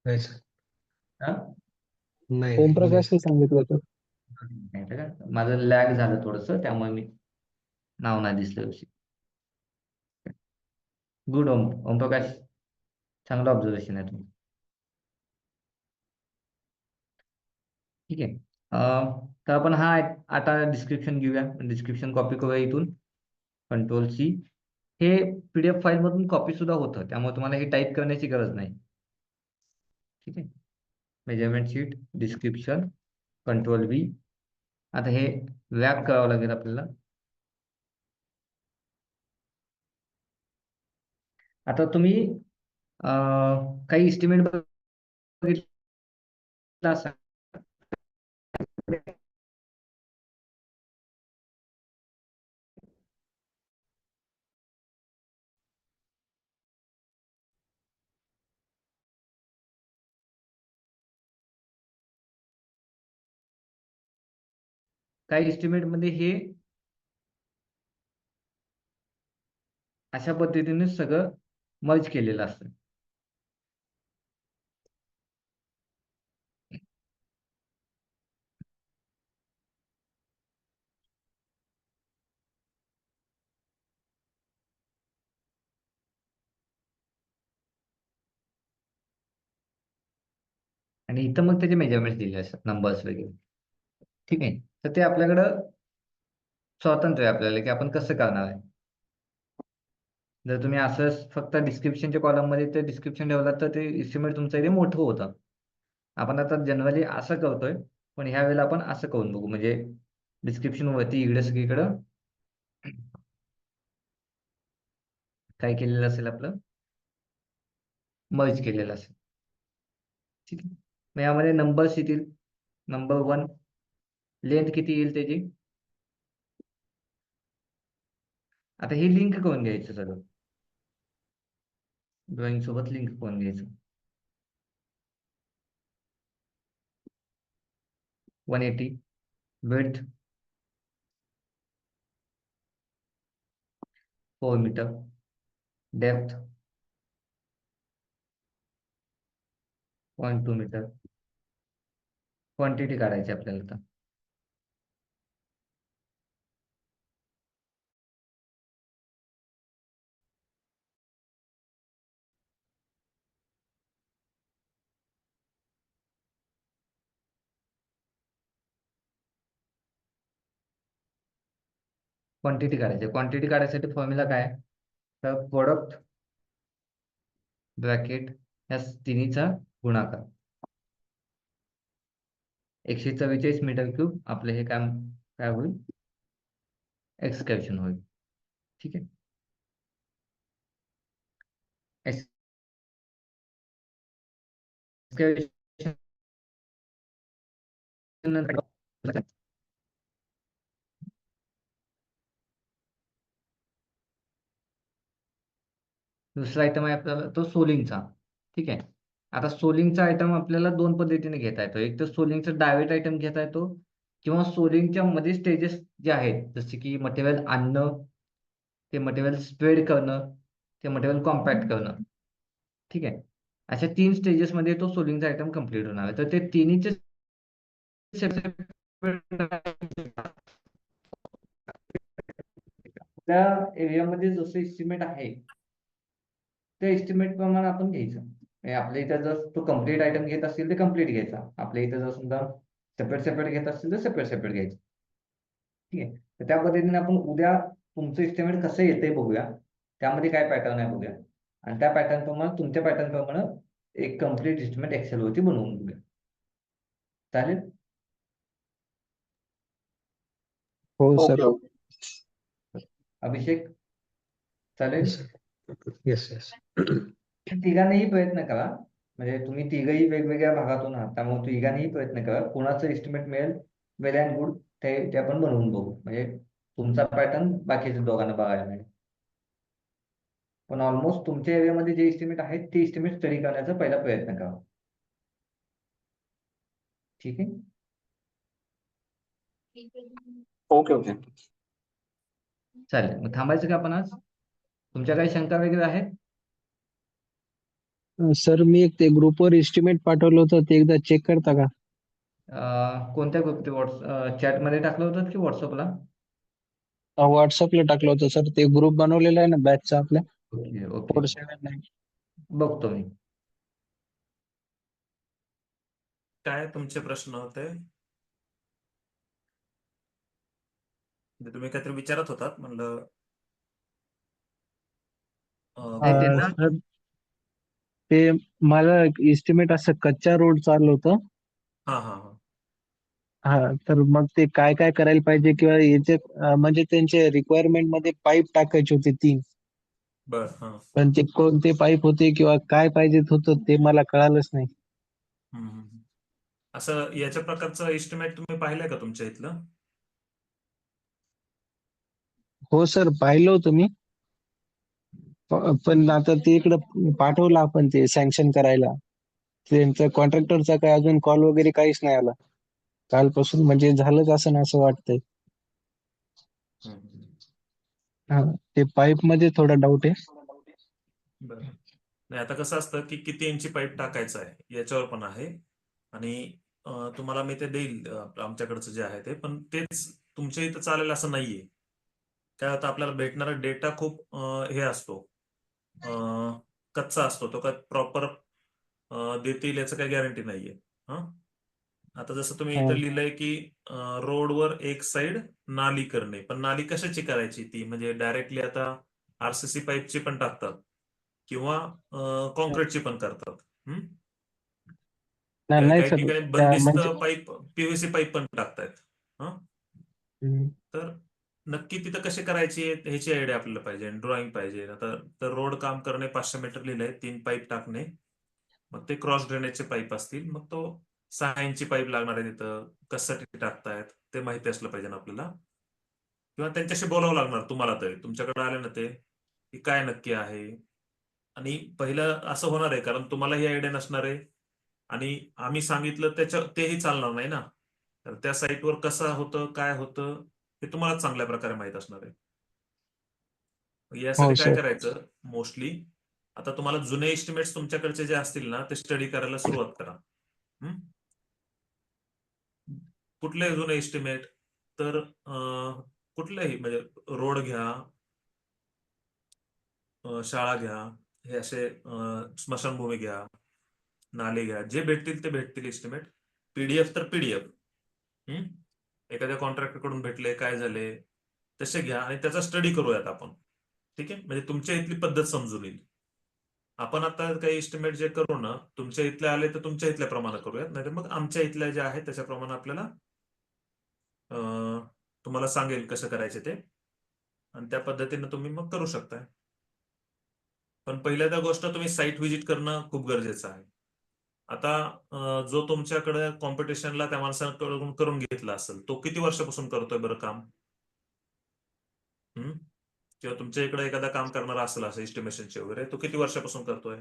नाही सर, हा, नाही नाही ओमप्रकाशने सांगितलं होतं. सांगितलं का? माझं लॅग झालं थोडंसं, त्यामुळे मी नाव नाही दिसलं. गुड ओमप्रकाश, चांगलं ऑब्झर्वेशन आहे तुमचं. ठीक आहे. तर आपण हा आता डिस्क्रिप्शन घेऊया. डिस्क्रिप्शन कॉपी करूया इथून, Ctrl+C. हे PDF फाईल मधून कॉपी सुद्धा होतं, त्यामुळे तुम्हाला हे टाईप करण्याची गरज नाही. ठीक आहे. Measurement sheet, description, Ctrl+V. आता हे रॅप करावं लागेल आपल्याला. आता तुम्ही काही इस्टिमेट बघितला असाल. काही एस्टिमेट मध्ये हे अशा पद्धतीने सगळं मर्ज केलेलं असतं. आणि इथं मग त्याचे मेजरमेंट दिलेले असतात, नंबर्स वगैरे. ठीक आहे. तर ते आपल्याकडं स्वातंत्र्य आहे आपल्याला की आपण कसं करणार आहे. जर तुम्ही असंच फक्त डिस्क्रिप्शनच्या कॉलम मध्ये ते डिस्क्रिप्शन ठेवलात तर ते एस्टिमेट तुमचं इथे मोठं होतं. आपण आता जनरली असं करतोय, पण ह्या वेळेला आपण असं करून बघू. म्हणजे डिस्क्रिप्शन वरती इकडे सगळीकडं काय केलेलं असेल, आपलं मर्ज केलेलं असेल. ठीक आहे. मग यामध्ये नंबर्स येतील. नंबर 1 लेंथ किती येईल त्याची. आता ही लिंक करून घ्यायचं सगळं, ड्रॉइंग सोबत लिंक करून घ्यायचं. 180 width 4 metre, depth 0.2 metre. Quantity काढायची आपल्याला आता. क्वांटिटी काढायची. क्वांटिटी काढायसाठी फॉर्म्युला काय आहे, तर प्रोडक्ट ब्रॅकेट या तिन्हीचा गुणाकार 144 मीटर क्यूब. आपलं हे काम काय होईल, एक्सकॅव्हेशन होईल. ठीक आहे. एक्सकॅव्हेशन दुसरा आयटम आहे आपल्याला तो सोलिंगचा. ठीक आहे. आता सोलिंगचा आयटम आपल्याला दोन पद्धतीने घेता येतो. एक तर सोलिंगचा डायरेक्ट आयटम घेता येतो, किंवा सोलिंगच्या मध्ये स्टेजेस जे आहेत, जसे की मटेरियल आणणं, ते मटेरियल स्प्रेड करणं, ते मटेरियल कॉम्पॅक्ट करणं. ठीक आहे. अशा 3 स्टेजेस मध्ये तो सोलिंगचा आयटम कम्प्लीट होणार आहे. तर ते तिन्हीचे त्या एरियामध्ये जसं एस्टिमेट आहे, त्या एस्टिमेट प्रमाणे आपण घ्यायचं. म्हणजे आपल्या इथं जर तो कम्प्लीट आयटम घेत असतील तर कम्प्लीट घ्यायचा. आपल्या इथं जर समजा सेपरेट सेपरेट घेत असतील तर सेपरेट सेपरेट घ्यायचं. ठीक आहे. तर त्या पद्धतीने आपण उद्या तुमचं एस्टिमेट कसं येतंय बघूया, त्यामध्ये काय पॅटर्न आहे बघूया, आणि त्या पॅटर्न प्रमाणे, तुमच्या पॅटर्न प्रमाणे एक कम्प्लीट एस्टिमेट एक्सेल वरती बनवून बघूया. चालेल. हो ओके सर. ओके. अभिषेक, चालेल. Yes yes. तिघांनीही प्रयत्न करा. म्हणजे तुम्ही तिघही वेगवेगळ्या भागातून आहात, त्यामुळे तिघांनीही प्रयत्न करा. कोणाचं एस्टिमेट मिळेल, वेल अँड गुड, ते आपण बनवून बघू. म्हणजे तुमचा पॅटर्न बाकीच्या दोघांना बघायला मिळेल. पण ऑलमोस्ट तुमच्या एरियामध्ये जे एस्टिमेट आहेत ते एस्टिमेट स्टडी करण्याचा पहिला प्रयत्न करा. ठीक आहे. Okay okay. चालेल. मग थांबायचं का आपण आज. तुमच्या काही शंका वगैरे आहेत. सर मी एक ते ग्रुपवर एस्टिमेट पाठवलं होतं, ते एकदा चेक करता का? कोणत्या ग्रुप, चॅटमध्ये टाकलं होतं की व्हॉट्सअपला. व्हॉट्सअपला टाकलं होतं सर. ते ग्रुप बनवलेला आहे ना बॅचचा आपल्या ओके ओके, 479. बघतो मी. काय तुमचे प्रश्न होते, म्हणजे तुम्ही काहीतरी विचारत होतात म्हणलं. नाही, त्यांना सर ते मला एस्टिमेट असं कच्च्या रोड चाललं होतं. हा हा हा हा, तर मग ते काय काय करायला पाहिजे, किंवा याचे म्हणजे त्यांचे रिक्वायरमेंट मध्ये पाईप टाकायचे होते 3, बर. हा. पण ते कोणते पाईप होते किंवा काय पाहिजे होतं ते मला कळालंच नाही. असं याच्या प्रकारचं एस्टिमेट तुम्ही पाहिलंय का तुमच्या इथलं? हो सर, पाहिलं होतं मी. पण आता ते इकडं पाठवलं आपण ते सँक्शन करायला. त्यांचा कॉन्ट्रॅक्टरचा काय अजून कॉल वगैरे काहीच नाही आला कालपासून. म्हणजे झालंच असं ना असं वाटतंय. हा, ते पाईप मध्ये थोडा डाऊट आहे. बर. नाही, आता कसं असतं की किती इंची पाईप टाकायचं आहे याच्यावर पण आहे. आणि तुम्हाला मी ते देईल आमच्याकडचं जे आहे ते, पण तेच तुमच्या इथं चालेल असं नाहीये. काय होतं, आपल्याला भेटणारा डेटा खूप हे असतो, कच्चा असतो. तो काय प्रॉपर देतील याचं काही गॅरंटी नाहीये. हा, आता जसं तुम्ही हा. इथं लिहिलंय की रोडवर एक साइड नाली करणे, पण नाली कशाची करायची ती, म्हणजे डायरेक्टली आता आरसीसी पाईपची पण टाकतात किंवा कॉन्क्रीटची पण करतात. नाही नाही काही सर ठिकाणी बंदिस्त म्हणजे पाईप पीव्हीसी पाईप पण टाकतायत. हा हम्म. तर नक्की तिथं कशी करायची ह्याची आयडिया आपल्याला पाहिजे, ड्रॉइंग पाहिजे. आता तर रोड काम करणे 500 मीटर लिहिलंय, 3 पाईप टाकणे, मग ते क्रॉस ड्रेनेजचे पाईप असतील, मग तो 6 इंची पाईप लागणार आहे तिथं, कशासाठी टाकतायत ते माहिती असलं पाहिजे ना आपल्याला. किंवा त्यांच्याशी बोलावं लागणार तुम्हाला, तरी तुमच्याकडे आले ना ते की काय नक्की आहे. आणि पहिलं असं होणार आहे कारण तुम्हाला ही आयडिया नसणार आहे आणि आम्ही सांगितलं तेही चालणार नाही ना. तर त्या साईटवर कसं होतं काय होतं हे तुम्हाला चांगल्या प्रकारे माहित असणार आहे. हो यासाठी काय सर. करायचं मोस्टली, आता तुम्हाला जुने एस्टिमेट्स तुमच्याकडचे जे असतील ना ते स्टडी करायला सुरुवात करा. हम्म? कुठले जुने एस्टिमेट? तर कुठलेही म्हणजे रोड घ्या, शाळा घ्या, हे असे स्मशानभूमी घ्या, नाले घ्या, जे भेटतील ते भेटतील एस्टिमेट. पीडीएफ तर पीडीएफ. एखाद्या कॉन्ट्रॅक्टर कडून भेटले काय झाले तसे घ्या आणि त्याचा स्टडी करूयात आपण. ठीक आहे, म्हणजे तुमच्या इथली पद्धत समजून येईल. आपण आता काही एस्टिमेट जे करू ना, तुमच्या इथले आले तर तुमच्या इथल्या प्रमाणे करूयात, नाही तर मग आमच्या इथल्या जे आहे त्याच्याप्रमाणे आपल्याला तुम्हाला सांगेल कसं करायचे ते, आणि त्या पद्धतीने तुम्ही मग करू शकताय. पण पहिल्यांदा गोष्ट तुम्ही साईट व्हिजिट करणं खूप गरजेचं आहे. आता जो तुमच्याकडे कॉम्पिटिशनला त्या माणसाकडून करून घेतला असेल तो किती वर्षापासून करतोय बरं काम? किंवा तुमच्या इकडे एखादा काम करणारा असेल असं एस्टिमेशनचे वगैरे, तो किती वर्षापासून करतोय?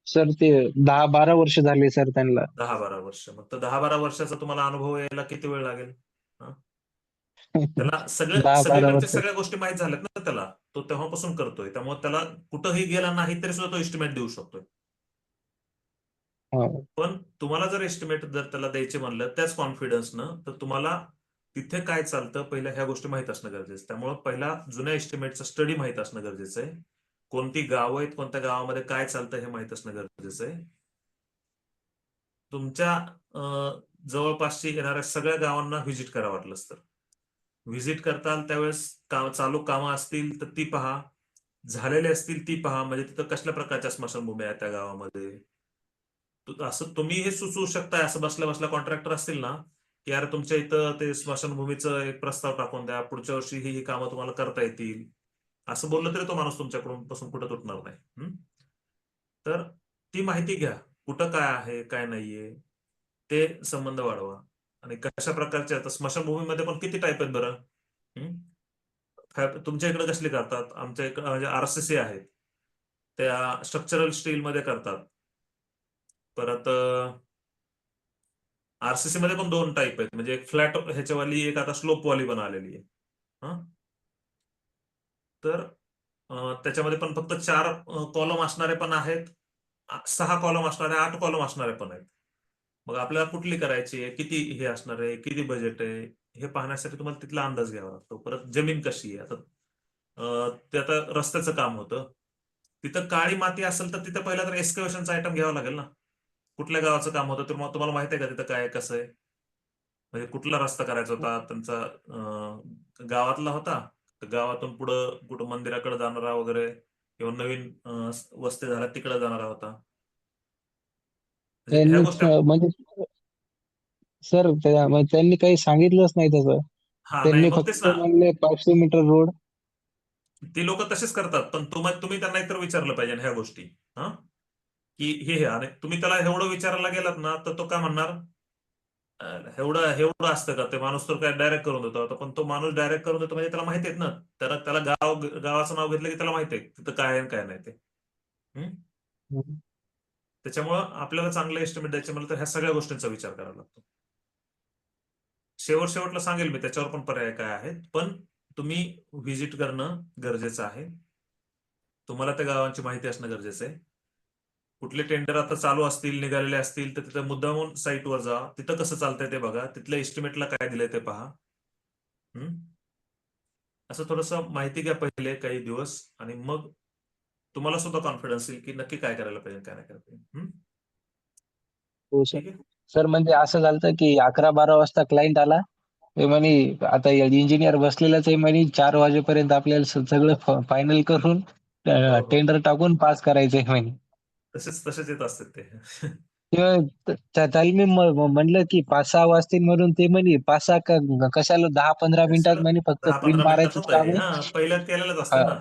सर ते 10-12 वर्ष झाले सर त्यांना. 10-12 वर्ष. मग तर 10-12 वर्षाचा तुम्हाला अनुभव यायला किती वेळ लागेल? हा? त्याला 10-12 सगळीकडच्या वर्ष. सगळ्या गोष्टी माहित झाल्यात ना त्याला, तो तेव्हापासून करतोय, त्यामुळे त्याला कुठंही गेला नाही तरी सुद्धा तो एस्टिमेट देऊ शकतोय. हो. पण तुम्हाला जर एस्टिमेट जर त्याला द्यायचे म्हणलं त्याच कॉन्फिडन्सनं, तर तुम्हाला तिथे काय चालतं पहिल्या ह्या गोष्टी माहित असणं गरजेचं. त्यामुळे पहिला जुन्या एस्टिमेटचा स्टडी माहित असणं गरजेचं आहे. कोणती गावं आहेत, कोणत्या गावामध्ये काय चालतं हे माहित असणं गरजेचं आहे. तुमच्या जवळपासची येणाऱ्या सगळ्या गावांना व्हिजिट करा वाटलंच तर. व्हिजिट करताल त्यावेळेस चालू कामं असतील तर ती पहा, झालेले असतील ती पहा, म्हणजे तिथं कसल्या प्रकारच्या स्मशानभूमी आहेत त्या गावामध्ये. असं तुम्ही हे सुचवू शकताय, असं बसल्या बसल्या कॉन्ट्रॅक्टर असतील ना की यार तुमच्या इथं ते स्मशानभूमीचं एक प्रस्ताव टाकून द्या, पुढच्या वर्षी ही कामं तुम्हाला करता येतील, असं बोललं तरी तो माणूस तुमच्याकडून पासून कुठं तुटणार नाही. तर ती माहिती घ्या, कुठं काय आहे काय नाहीये, ते संबंध वाढवा. आणि कशा प्रकारचे आता स्मशानभूमीमध्ये पण किती टाईप आहेत बरं? तुमच्या इकडे कसली करतात? आमच्या इकडे म्हणजे आरसीसी आहेत, त्या स्ट्रक्चरल स्टील मध्ये करतात. परत आरसीसी मध्ये पण 2 टाईप आहेत, म्हणजे एक फ्लॅट ह्याच्यावाली, एक आता स्लोप वाली पण आलेली आहे. तर त्याच्यामध्ये पण फक्त 4 कॉलम असणारे पण आहेत, 6 कॉलम असणारे, 8 कॉलम असणारे पण आहेत. मग आपल्याला कुठली करायची आहे, किती हे असणार आहे, किती बजेट आहे, हे पाहण्यासाठी तुम्हाला तिथला अंदाज घ्यावा लागतो. परत जमीन कशी आहे, आता ते आता रस्त्याचं काम होतं, तिथं काळी माती असेल तर तिथं पहिला तर एक्सकॅव्हेशनचा आयटम घ्यावा लागेल ना. कुठल्या गावाचं काम होतं तर मग तुम्हाला माहिती आहे का तिथं काय कसं आहे, म्हणजे कुठला रस्ता करायचा होता त्यांचा, गावातला होता गावातून पुढं कुठं मंदिराकडे जाणारा वगैरे, किंवा नवीन वस्ती झाला तिकडे जाणारा होता, म्हणजे ह्या गोष्टी. म्हणजे सर त्यांनी काही सांगितलंच नाही तसं. हा नाही त्यांनी मग तेच फक्त ना, म्हणले 500 मीटर रोड. ती लोक तसेच करतात, पण तुम्ही त्यांना एकतर विचारलं पाहिजे ह्या गोष्टी. हा की हे आणि तुम्ही त्याला एवढं विचारायला गेलात ना तर तो काय म्हणणार, एवढं एवढं असतं का, ते माणूस तर काय डायरेक्ट करून देतो. आता पण तो माणूस डायरेक्ट करून देतो म्हणजे त्याला माहिती आहेत ना, त्याला गावाचं नाव घेतलं की त्याला माहिती आहे तिथं काय आहे आणि काय नाही ते. त्याच्यामुळं आपल्याला चांगलं एस्टिमेट द्यायचं म्हणलं तर ह्या सगळ्या गोष्टींचा विचार करावा लागतो. शेवटला सांगेल मी त्याच्यावर पण पर्याय काय आहेत, पण तुम्ही व्हिजिट करणं गरजेचं आहे. तुम्हाला त्या गावांची माहिती असणं गरजेचं आहे. कुठले टेंडर आता चालू असतील, निघालेले असतील तर तिथं मुद्दामून साईटवर जा, तिथं कसं चालतंय ते बघा, तिथल्या एस्टिमेटला काय दिलंय ते पहा. असं थोडंसं माहिती घ्या पहिले काही दिवस, आणि मग तुम्हाला सुद्धा कॉन्फिडन्स येईल की नक्की काय करायला पाहिजे काय नाही करायला पाहिजे. हो सर. ठीक आहे. सर म्हणजे असं झालं की 11-12 वाजता क्लायंट आला. ते म्हणे आता इंजिनियर बसलेलाच आहे म्हणे, 4 वाजेपर्यंत आपल्याला सगळं फायनल करून हो हो टेंडर टाकून पास करायचंय म्हणे. तसेच येत असतात ते. त्याला मी म्हणलं की 5-6 वाजतील म्हणून ते म्हणे 5-6 कशाला 10-15 मिनिटात सर म्हणे फक्त 10-15 प्रिंट मिनिटात मारायचंच होत काम आहे. आहे. हा पहिल्यात केलेलंच हा असतं ना.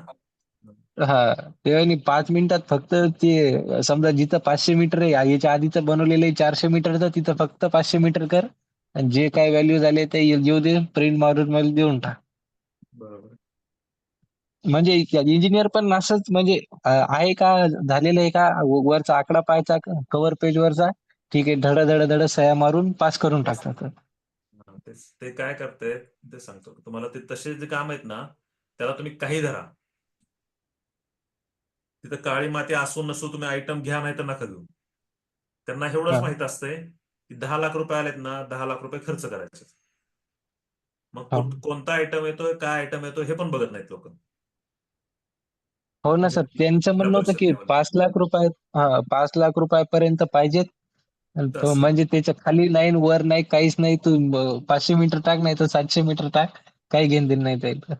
हा. ते म्हणे 5 मिनिटात फक्त ते समजा जिथं 500 मीटर आहे याच्या आधीचं बनवलेलं आहे 400 मीटरचं तिथं फक्त 500 मीटर कर आणि जे काय व्हॅल्यू झाले ते येऊ दे प्रिंट मारून मला देऊन टाक. बरोबर. म्हणजे इंजिनियर पण असंच म्हणजे आहे का झालेलं आहे का वरचा आकडा पाहायचा कव्हर पेज वरचा ठीक आहे धड धड धड सह्या मारून पास करून टाकतात. हा, ते काय करते ते सांगतो तुम्हाला. ते तसे जे काम आहेत ना त्याला तुम्ही काही धरा. तिथं काळी माती असो नसो तुम्ही आयटम घ्या नाही तर नका घेऊ. त्यांना एवढंच हा. माहित असतंय की 10 लाख रुपये आलेत ना 10 लाख रुपये खर्च करायचे. मग हा. कोणता आयटम येतोय काय आयटम येतोय हे पण बघत नाहीत लोक. हो ना म्हणजे सर त्यांचं जिल्हा म्हणणं होतं परिषद की लेवल 5 लाख रुपये 5 लाख रुपयापर्यंत पाहिजेत. आणि तो तस म्हणजे त्याच्या खाली नाही वर नाही काहीच नाही तू 500 मीटर टाक नाही तर 700 मीटर टाक काही घेणं देणं नाही त्याचं.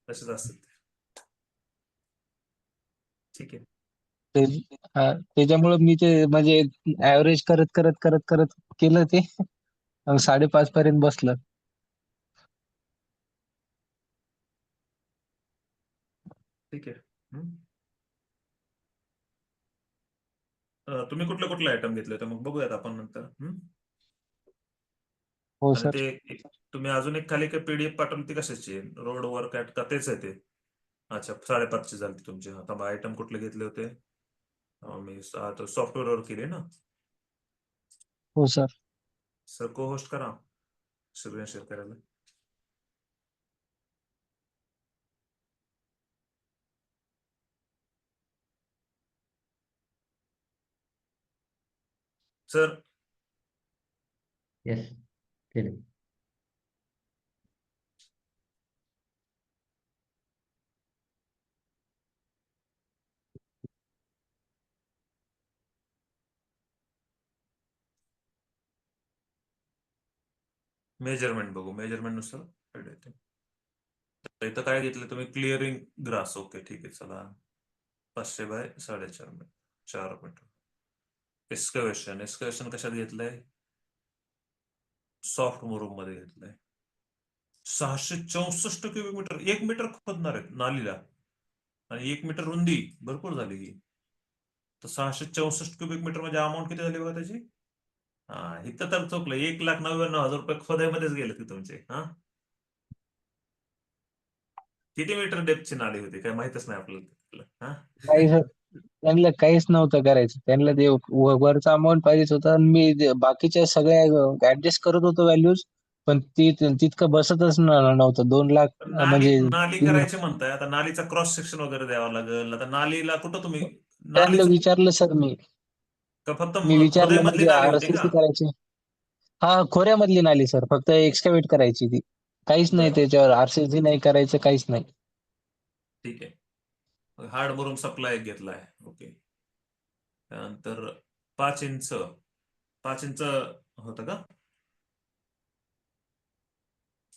तसेच असतात ते. ठीक आहे. ते त्याच्यामुळे मी ते म्हणजे ऍव्हरेज करत करत करत करत केलं ते 5.5 पर्यंत बसलं. ठीक आहे. तुम्ही कुठले कुठले आयटम घेतले होते मग बघूयात आपण नंतर. हो आणि सर. ते तुम्ही अजून एक खाली काही पीडीएफ पाठवली ती कशाची रोड वर्क ऍट का तेच आहे ते. अच्छा 5.5ची झाली तुमची. आता आयटम कुठले घेतले होते. मी आता सॉफ्टवेअर वर केली ना. हो सर. सर को होस्ट करा स्क्रीन शेअर करायला. सर येस केले. मेजरमेंट बघू. मेजरमेंट नुसार इथं काय घेतलं तुम्ही क्लिअरिंग ग्रास. ओके ठीक आहे चला. 500 बाय 4.5 मीटर 4 मीटर. एस्कवेशन कशात घेतलंय. सॉफ्ट मुरुम मध्ये घेतलंय. 664 क्युबिक मीटर. 1 मीटर खोदणार आहेत नालीला आणि 1 मीटर रुंदी भरपूर झाली ही. तर 664 क्युबिक मीटर म्हणजे अमाऊंट किती झाली बघा त्याची. हा इथं तर चुकलं. 1,99,000 रुपये खोदायमध्येच गेले ते तुमचे. हा किती मीटर डेप्थची नाली होती काय माहितच नाही आपल्याला. हा काही सर त्यांना काहीच नव्हतं करायचं. त्यांना ते वरचा अमाऊंट पाहिजेच होता आणि मी बाकीच्या सगळ्या ऍडजस्ट करत होतो व्हॅल्यूज पण ती तितकं बसतच नव्हतं 2 लाख नाली म्हणजे नाली करायचे म्हणताय. आता नालीचा क्रॉस सेक्शन वगैरे द्यावा लागेल. आता नालीला कुठं तुम्ही त्यांना नालीच विचारलं सर का फक्त मी विचारलं खोदेमधली म्हणजे नाली होती का. आरसीसी करायची. हा खोऱ्यामधली नाली सर फक्त एक्सकॅव्हेट करायची ती काहीच नाही बरं त्याच्यावर आरसीसी नाही करायचं काहीच नाही. ठीक आहे. हार्ड मुरुम सप्लाय घेतलाय. ओके. त्यानंतर 5 इंच 5 इंच होतं का.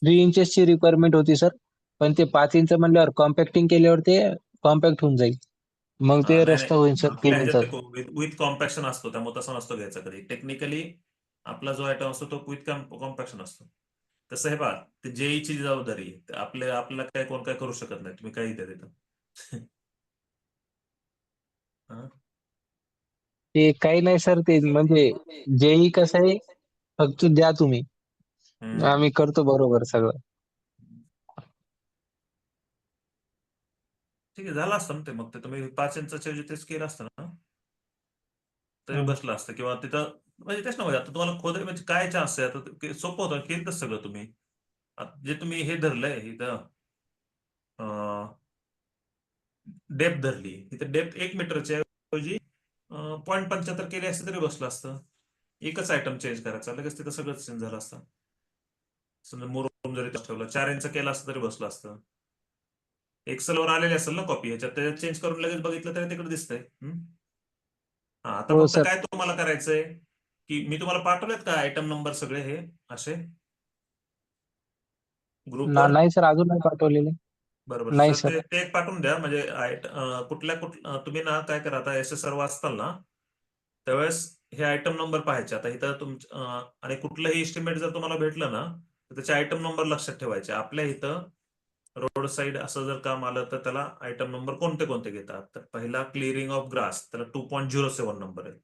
3 इंचेसची रिक्वायरमेंट होती सर पण ते 5 इंच म्हणल्यावर कॉम्पॅक्टिंग केल्यावर ते कॉम्पॅक्ट होऊन जाईल. मग हा ते नाही रस्ता नाही होईल सर 3 आपल्या ह्याच्यात इंचात. ते विथ कॉम्पॅक्शन असतो त्यामुळे तसा नसतो घ्यायचा कधी. टेक्निकली आपला जो आयटम असतो तो विथ कॉम्पॅक्शन असतो. तसं हे पहा ते जेईची जबाबदारी आहे. आपल्याला काय कोण काय करू शकत नाही. तुम्ही काही द्या तिथं. हा? ते काही नाही सर ते म्हणजे जेई कसं आहे फक्त द्या तुम्ही हम्म. आम्ही करतो बरोबर सगळं. ठीक आहे झालं असतं ना ते. मग ते तुम्ही 5 इंचाच्या ऐवजी तेच केलं असतं ना तरी हं. बसलं असतं. किंवा तिथं म्हणजे तेच ना म्हणजे आता तुम्हाला खोदे म्हणजे काय चान्स आहे. आता सोपं होतं केलं सगळं तुम्ही. जे तुम्ही हे धरलंय इथं डेप्थ धरली इथं. डेप्थ 1 मीटरच्या ऐवजी 0.75 केली असते तरी बसलं असतं. एकच आयटम चेंज करायचा लगेच तिथं सगळंच चेंज झालं असतं. समजा मुरुम जरी ठेवलं 4 इंच केलं असतं तरी बसलं असतं. एक्सेल वर आलेली असेल ना कॉपी ह्याच्यात त्याच्यात चेंज करून लगेच बघितलं तरी तिकडे दिसतंय. हा आता हो फक्त सर. काय तुम्हाला करायचंय की मी तुम्हाला पाठवलेत का आयटम नंबर सगळे हे असे ग्रुपवर. नाही सर अजून नाही पाठवलेले. बरोबर नाही सर सर. ते एक पाठवून द्या म्हणजे तुम्ही ना काय करा आता एस एस आर वाचताल ना त्यावेळेस हे आयटम नंबर पाहायचे. आता इथं आणि कुठलंही एस्टिमेट जर तुम्हाला भेटलं ना तर त्याचे आयटम नंबर लक्षात ठेवायचे. आपल्या इथं रोड साईड असं जर काम आलं तर त्याला आयटम नंबर कोणते कोणते घेतात. तर पहिला क्लिअरिंग ऑफ ग्रास, त्याला 2.07 नंबर आहे.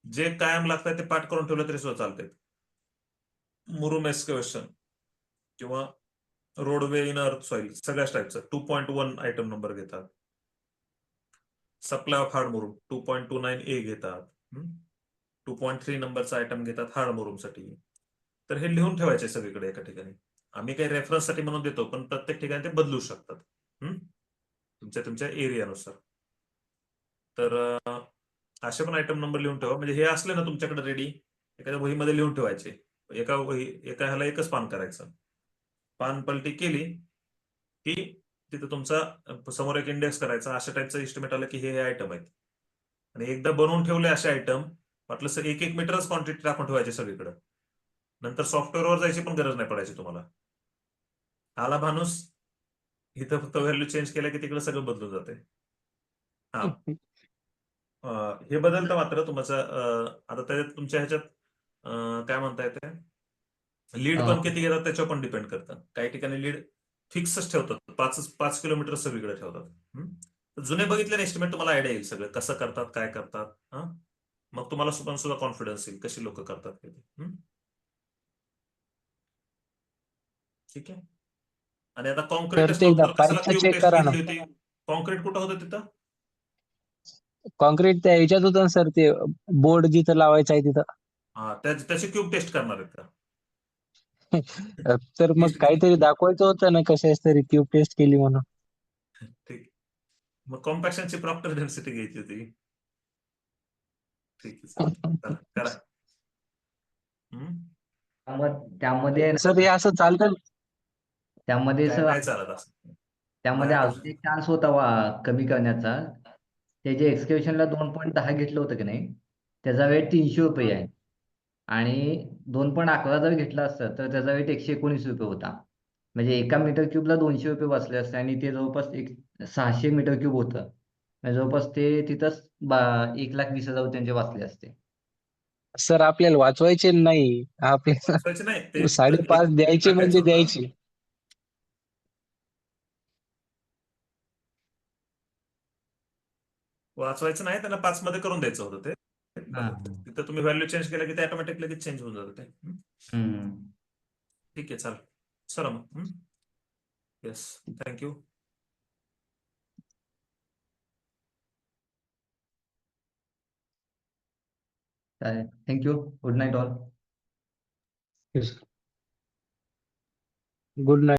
जे कायम लागतात ते पाठ करून ठेवलं तरी सुद्धा चालते. मुरुम एक्सकॅव्हेशन किंवा रोडवे इन अर्थ सॉइल सगळ्याच टाईपचं 2.1 आयटम नंबर घेतात. Supply of hard Murum 2.29A घेतात. 2.3 नंबरचा आयटम घेतात हार्ड मुरुमसाठी. तर हे लिहून ठेवायचे सगळीकडे एका ठिकाणी. आम्ही काही रेफरन्ससाठी म्हणून देतो, पण प्रत्येक ठिकाणी ते बदलू शकतात तुमच्या एरियानुसार. तर असे पण आयटम नंबर लिहून ठेवा. म्हणजे हे असले ना तुमच्याकडे रेडी, एखाद्या वहीमध्ये लिहून ठेवायचे. एका ह्याला एकच पान करायचं. पान पलटी केली की तिथे तुमचा समोर एक इंडेक्स करायचा. अशा टाईपचं एस्टिमेट आलं की हे आयटम आहेत. आणि एकदा बनवून ठेवले असे आयटम, वाटलं सर 1 मीटरच क्वांटिटी टाकून ठेवायचे सगळीकडे. नंतर सॉफ्टवेअरवर जायची पण गरज नाही पडायची तुम्हाला. आला माणूस इथं फक्त व्हॅल्यू चेंज केल्या की तिकडे सगळं बदलून जाते. हा हे बदलतं मात्र तुमचं. आता त्याच्यात तुमच्या ह्याच्यात काय म्हणता येते, लीड पण किती घेतात त्याच्यावर पण डिपेंड करतं. काही ठिकाणी लीड फिक्सच ठेवतात, 5 किलोमीटर सगळीकडे ठेवतात. जुने बघितले एस्टिमेट तुम्हाला आयडिया येईल सगळं कसं करतात, काय करतात. मग तुम्हाला सुद्धा कॉन्फिडन्स येईल कशी लोक करतात ते. ठीक आहे. आणि आता तर कॉन्क्रीटच ते एकदा नव्हतं, कशाला पाईपचं क्यूब चेक टेस्ट करा ना. घेतली होती. कॉन्क्रीट कुठं होतं तिथं? कॉन्क्रीट त्या ह्याच्यात होतं ना सर, ते बोर्ड जिथं लावायचं आहे तिथं. हा त्याची क्यूब टेस्ट करणार आहेत का? तर मग काहीतरी दाखवायचं होतं ना कशाच तरी क्यूब टेस्ट केली म्हणून. ठीक. मग कॉम्पॅक्शनची प्रॉपर डेन्सिटी घ्यायची होती. ठीक आहे, चला करा. त्यामध्ये सर हे असं चालतं? त्यामध्ये काय सर नाही चालत असं. त्यामध्ये बाहेर अजून एक चान्स होता कमी करण्याचा. ते जे एक्सकॅव्हेशनला 2.10 घेतलं होतं की नाही, त्याचा वेट 300 रुपये आहे. आणि 2.11 जर घेतला असतं तर त्याचा वेट 119 रुपये होता. म्हणजे एका मीटर क्यूबला 200 रुपये बसले असते आणि ते जवळपास 600 मीटर क्यूब होतं. म्हणजे जवळपास ते तिथंच 1,20,000 त्यांचे वाचले असते. सर आपल्याला वाचवायचे नाही, आपल्याला वाचवायचं नाही ते 5.5 द्यायचे टाकायचं म्हणजे होतं. द्यायचे. वाचवायचं नाही, त्यांना 5 मध्ये करून द्यायचं होतं ते. हा. तिथं तुम्ही व्हॅल्यू चेंज केलं की ते ऑटोमॅटिक लगेच चेंज होऊन जातं ते. हम्म. ठीक आहे, चालेल. सर मग येस, थँक्यू. चालेल. Thank you. Good night all. Yes. Good night.